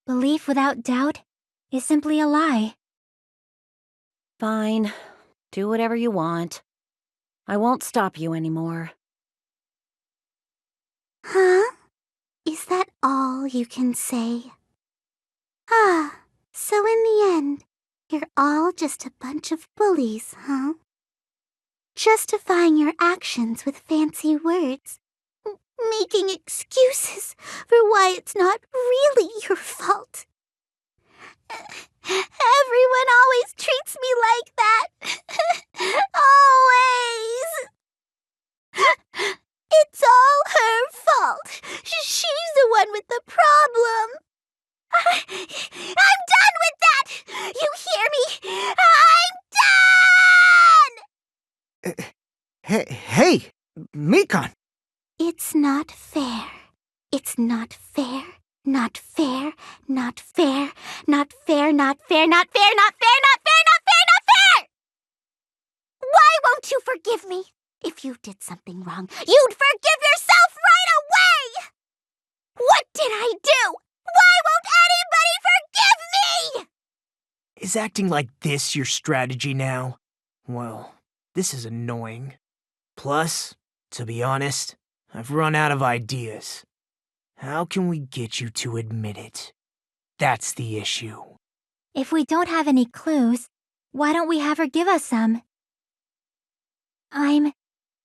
Belief without doubt is simply a lie. Fine. Do whatever you want. I won't stop you anymore. Huh? Is that all you can say? Ah, so in the end, you're all just a bunch of bullies, huh? Justifying your actions with fancy words. Making excuses for why it's not really your fault. Everyone always treats me like that. Always. It's all her fault. She's the one with the problem. I'm done with that! You hear me? I'm done! Hey, Mikan! It's not fair. It's not fair. Not fair. Not fair. Not fair. Not fair. Not fair. Not fair. Not fair. Not fair. Not fair! Why won't you forgive me? If you did something wrong, you'd forgive yourself right away! What did I do? Why won't anybody forgive me? Is acting like this your strategy now? Well, this is annoying. Plus, to be honest, I've run out of ideas. How can we get you to admit it? That's the issue. If we don't have any clues, why don't we have her give us some? I'm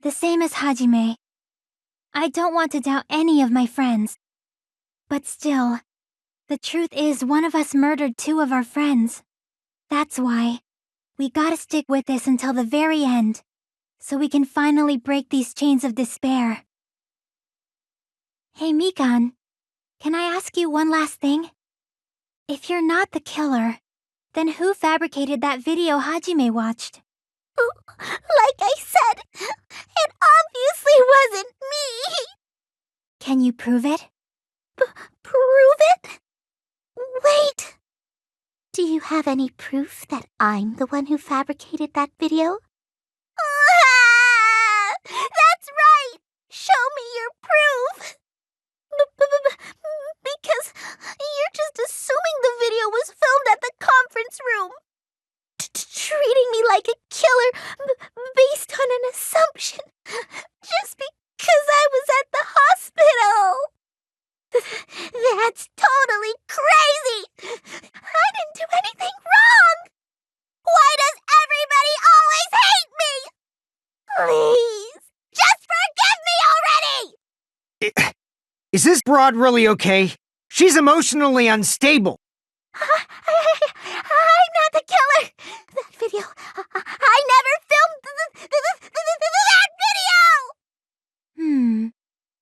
the same as Hajime. I don't want to doubt any of my friends. But still, the truth is one of us murdered two of our friends. That's why we gotta stick with this until the very end, so we can finally break these chains of despair. Hey Mikan, can I ask you one last thing? If you're not the killer, then who fabricated that video Hajime watched? Like I said, it obviously wasn't me. Can you prove it? Prove it? Wait. Do you have any proof that I'm the one who fabricated that video? That's right! Show me your proof! Because you're just assuming the video was filmed at the conference room. Treating me like a killer based on an assumption. Just because I was at the hospital. That's totally crazy! I didn't do anything wrong! Why does everybody always hate me? Please, just forgive me already! Is this broad really okay? She's emotionally unstable. I'm not the killer! That video, I never filmed that video!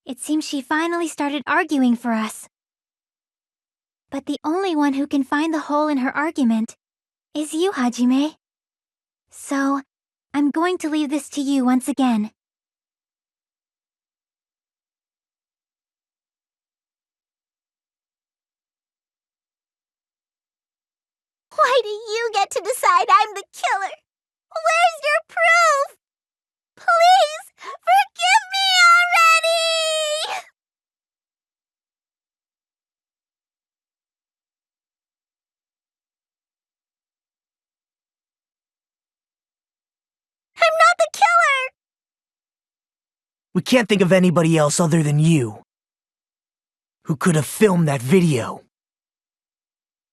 It seems she finally started arguing for us. But the only one who can find the hole in her argument is you, Hajime. So, I'm going to leave this to you once again. Why do you get to decide I'm the killer? Where's your proof? Please, forgive me already! I'm not the killer! We can't think of anybody else other than you who could have filmed that video.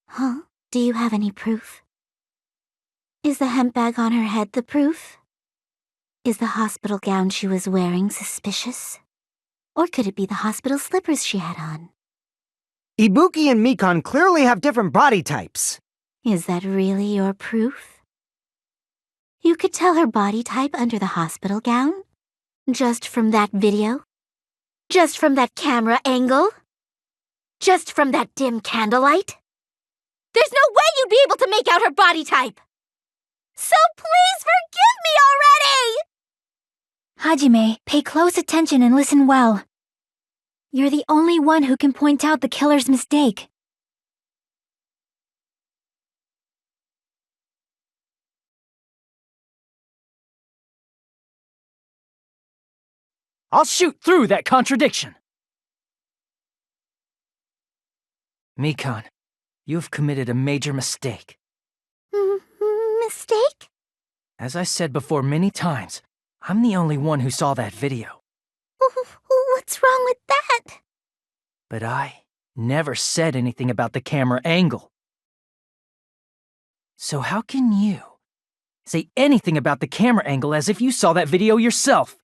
Huh? Do you have any proof? Is the hemp bag on her head the proof? Is the hospital gown she was wearing suspicious? Or could it be the hospital slippers she had on? Ibuki and Mikan clearly have different body types. Is that really your proof? You could tell her body type under the hospital gown? Just from that video? Just from that camera angle? Just from that dim candlelight? There's no way you'd be able to make out her body type! So please forgive me already! Hajime, pay close attention and listen well. You're the only one who can point out the killer's mistake. I'll shoot through that contradiction. Mikan, you've committed a major mistake. Mistake? As I said before many times, I'm the only one who saw that video. What's wrong with that? But I never said anything about the camera angle. So how can you say anything about the camera angle as if you saw that video yourself?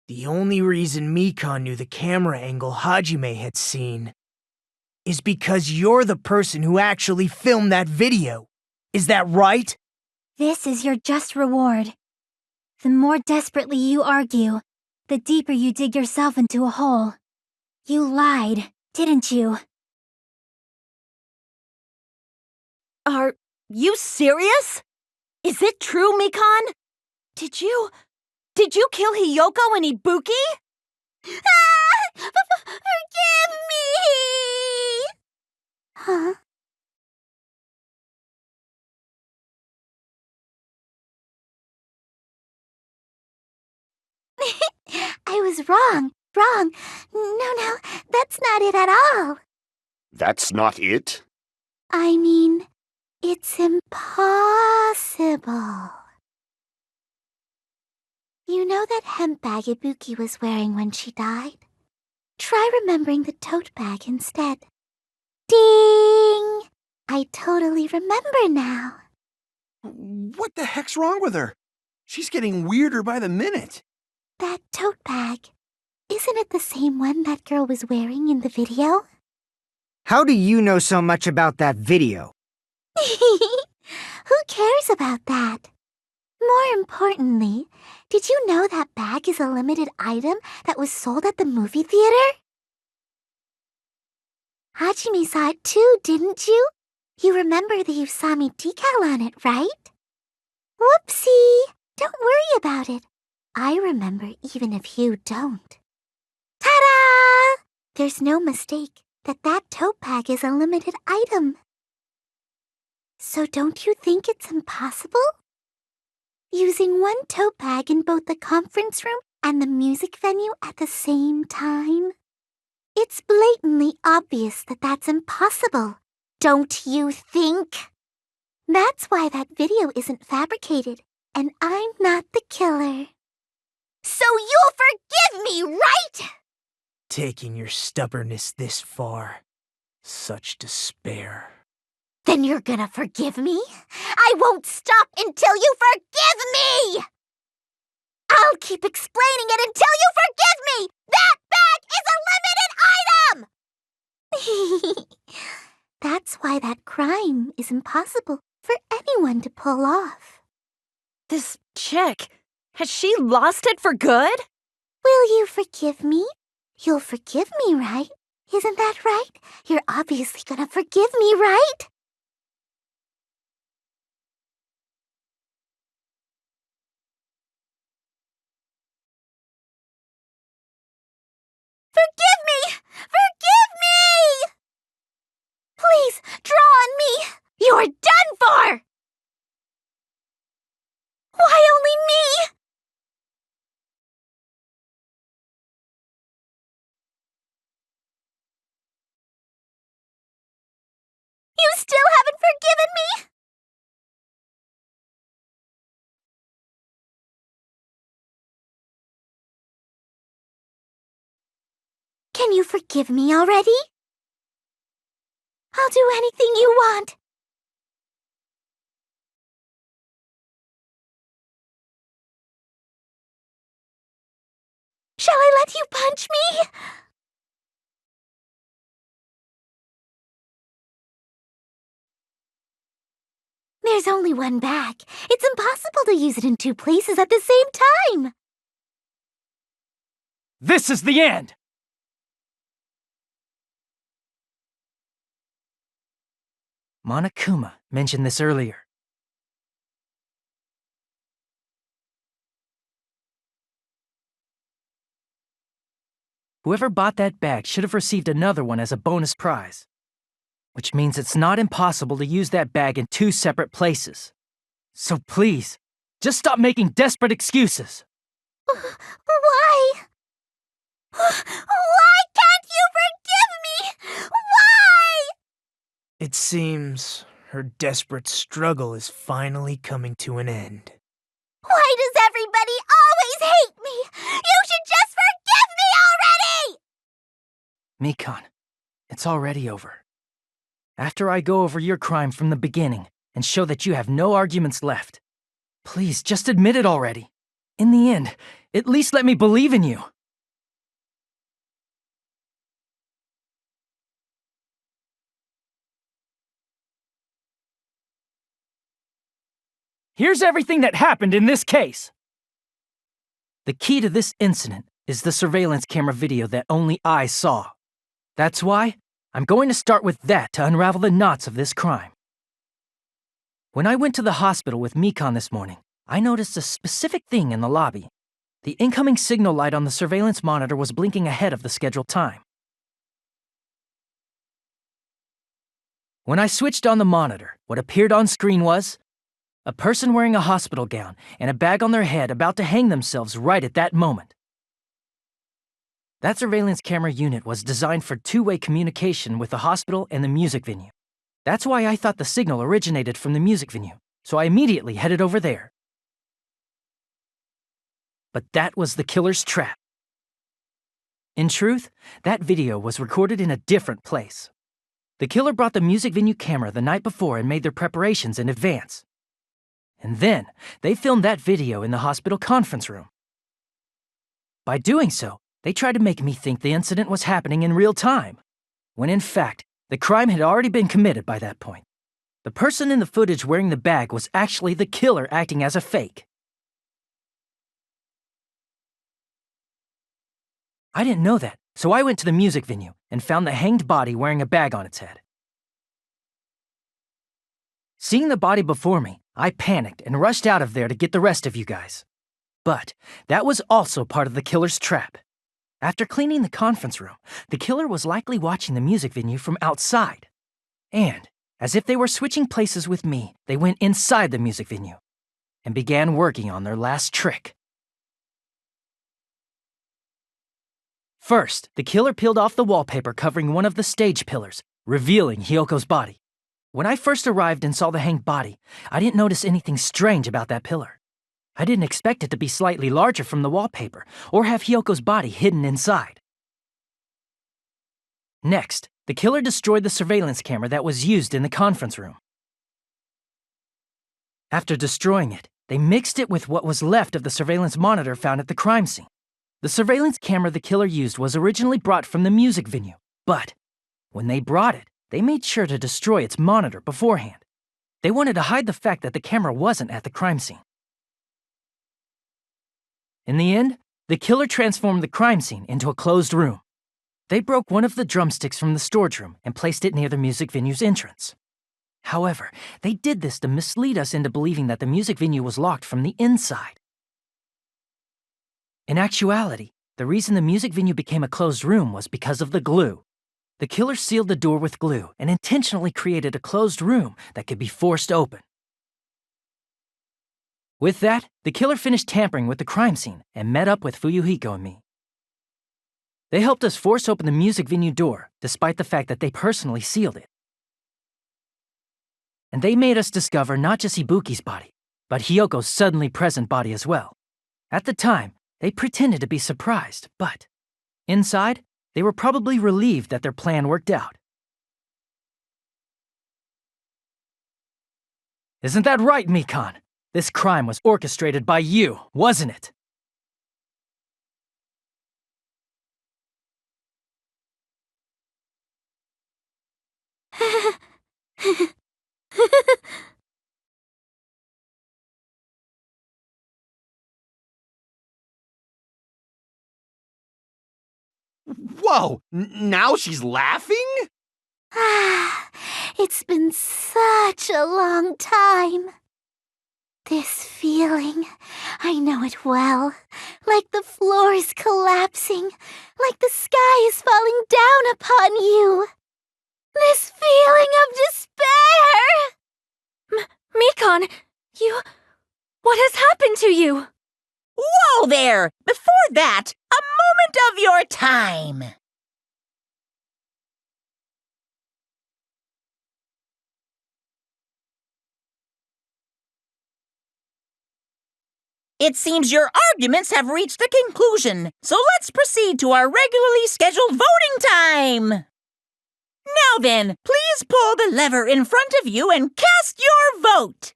The only reason Mikan knew the camera angle Hajime had seen is because you're the person who actually filmed that video. Is that right? This is your just reward. The more desperately you argue, the deeper you dig yourself into a hole. You lied, didn't you? Are you serious? Is it true, Mikan? Did you kill Hiyoko and Ibuki? Forgive me! Huh? I was wrong. No, that's not it at all. That's not it? I mean, it's impossible. You know that hemp bag Ibuki was wearing when she died? Try remembering the tote bag instead. Ding! I totally remember now. What the heck's wrong with her? She's getting weirder by the minute. That tote bag, isn't it the same one that girl was wearing in the video? How do you know so much about that video? Who cares about that? More importantly, did you know that bag is a limited item that was sold at the movie theater? Hajime saw it too, didn't you? You remember the Usami decal on it, right? Whoopsie! Don't worry about it. I remember even if you don't. Ta-da! There's no mistake that tote bag is a limited item. So don't you think it's impossible? Using one tote bag in both the conference room and the music venue at the same time? It's blatantly obvious that that's impossible, don't you think? That's why that video isn't fabricated, and I'm not the killer. So you'll forgive me, right? Taking your stubbornness this far. Such despair. Then you're gonna forgive me? I won't stop until you forgive me! I'll keep explaining it until you forgive me! That bag is a limited item! That's why that crime is impossible for anyone to pull off. This chick, has she lost it for good? Will you forgive me? You'll forgive me, right? Isn't that right? You're obviously gonna forgive me, right? Forgive me! Forgive me! Please, draw on me! You're done for! Why only me? You still haven't forgiven me? Can you forgive me already? I'll do anything you want. Shall I let you punch me? There's only one bag. It's impossible to use it in two places at the same time. This is the end! Monokuma mentioned this earlier. Whoever bought that bag should have received another one as a bonus prize. Which means it's not impossible to use that bag in two separate places. So please, just stop making desperate excuses. Why? Why can't you forgive me? Why? It seems her desperate struggle is finally coming to an end. Why does everybody always hate me? You should just forgive me already! Mikon, it's already over. After I go over your crime from the beginning and show that you have no arguments left, please just admit it already. In the end, at least let me believe in you. Here's everything that happened in this case. The key to this incident is the surveillance camera video that only I saw. That's why I'm going to start with that to unravel the knots of this crime. When I went to the hospital with Mikon this morning, I noticed a specific thing in the lobby. The incoming signal light on the surveillance monitor was blinking ahead of the scheduled time. When I switched on the monitor, what appeared on screen was a person wearing a hospital gown and a bag on their head about to hang themselves right at that moment. That surveillance camera unit was designed for two-way communication with the hospital and the music venue. That's why I thought the signal originated from the music venue, so I immediately headed over there. But that was the killer's trap. In truth, that video was recorded in a different place. The killer brought the music venue camera the night before and made their preparations in advance. And then, they filmed that video in the hospital conference room. By doing so, they tried to make me think the incident was happening in real time, when in fact, the crime had already been committed by that point. The person in the footage wearing the bag was actually the killer acting as a fake. I didn't know that, so I went to the music venue and found the hanged body wearing a bag on its head. Seeing the body before me, I panicked and rushed out of there to get the rest of you guys. But that was also part of the killer's trap. After cleaning the conference room, the killer was likely watching the music venue from outside. And, as if they were switching places with me, they went inside the music venue and began working on their last trick. First, the killer peeled off the wallpaper covering one of the stage pillars, revealing Hyoko's body. When I first arrived and saw the hanged body, I didn't notice anything strange about that pillar. I didn't expect it to be slightly larger from the wallpaper or have Hyoko's body hidden inside. Next, the killer destroyed the surveillance camera that was used in the conference room. After destroying it, they mixed it with what was left of the surveillance monitor found at the crime scene. The surveillance camera the killer used was originally brought from the music venue, but when they brought it, they made sure to destroy its monitor beforehand. They wanted to hide the fact that the camera wasn't at the crime scene. In the end, the killer transformed the crime scene into a closed room. They broke one of the drumsticks from the storage room and placed it near the music venue's entrance. However, they did this to mislead us into believing that the music venue was locked from the inside. In actuality, the reason the music venue became a closed room was because of the glue. The killer sealed the door with glue and intentionally created a closed room that could be forced open. With that, the killer finished tampering with the crime scene and met up with Fuyuhiko and me. They helped us force open the music venue door, despite the fact that they personally sealed it. And they made us discover not just Ibuki's body, but Hyoko's suddenly present body as well. At the time, they pretended to be surprised, but inside, they were probably relieved that their plan worked out. Isn't that right, Mikan? This crime was orchestrated by you, wasn't it? Whoa! Now she's laughing? It's been such a long time. This feeling, I know it well. Like the floor is collapsing, like the sky is falling down upon you. This feeling of despair! Mikan, what has happened to you? Whoa there! Before that, a moment of your time! It seems your arguments have reached a conclusion, so let's proceed to our regularly scheduled voting time! Now then, please pull the lever in front of you and cast your vote!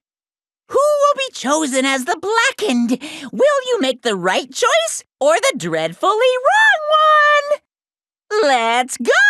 Who will be chosen as the blackened? Will you make the right choice or the dreadfully wrong one? Let's go!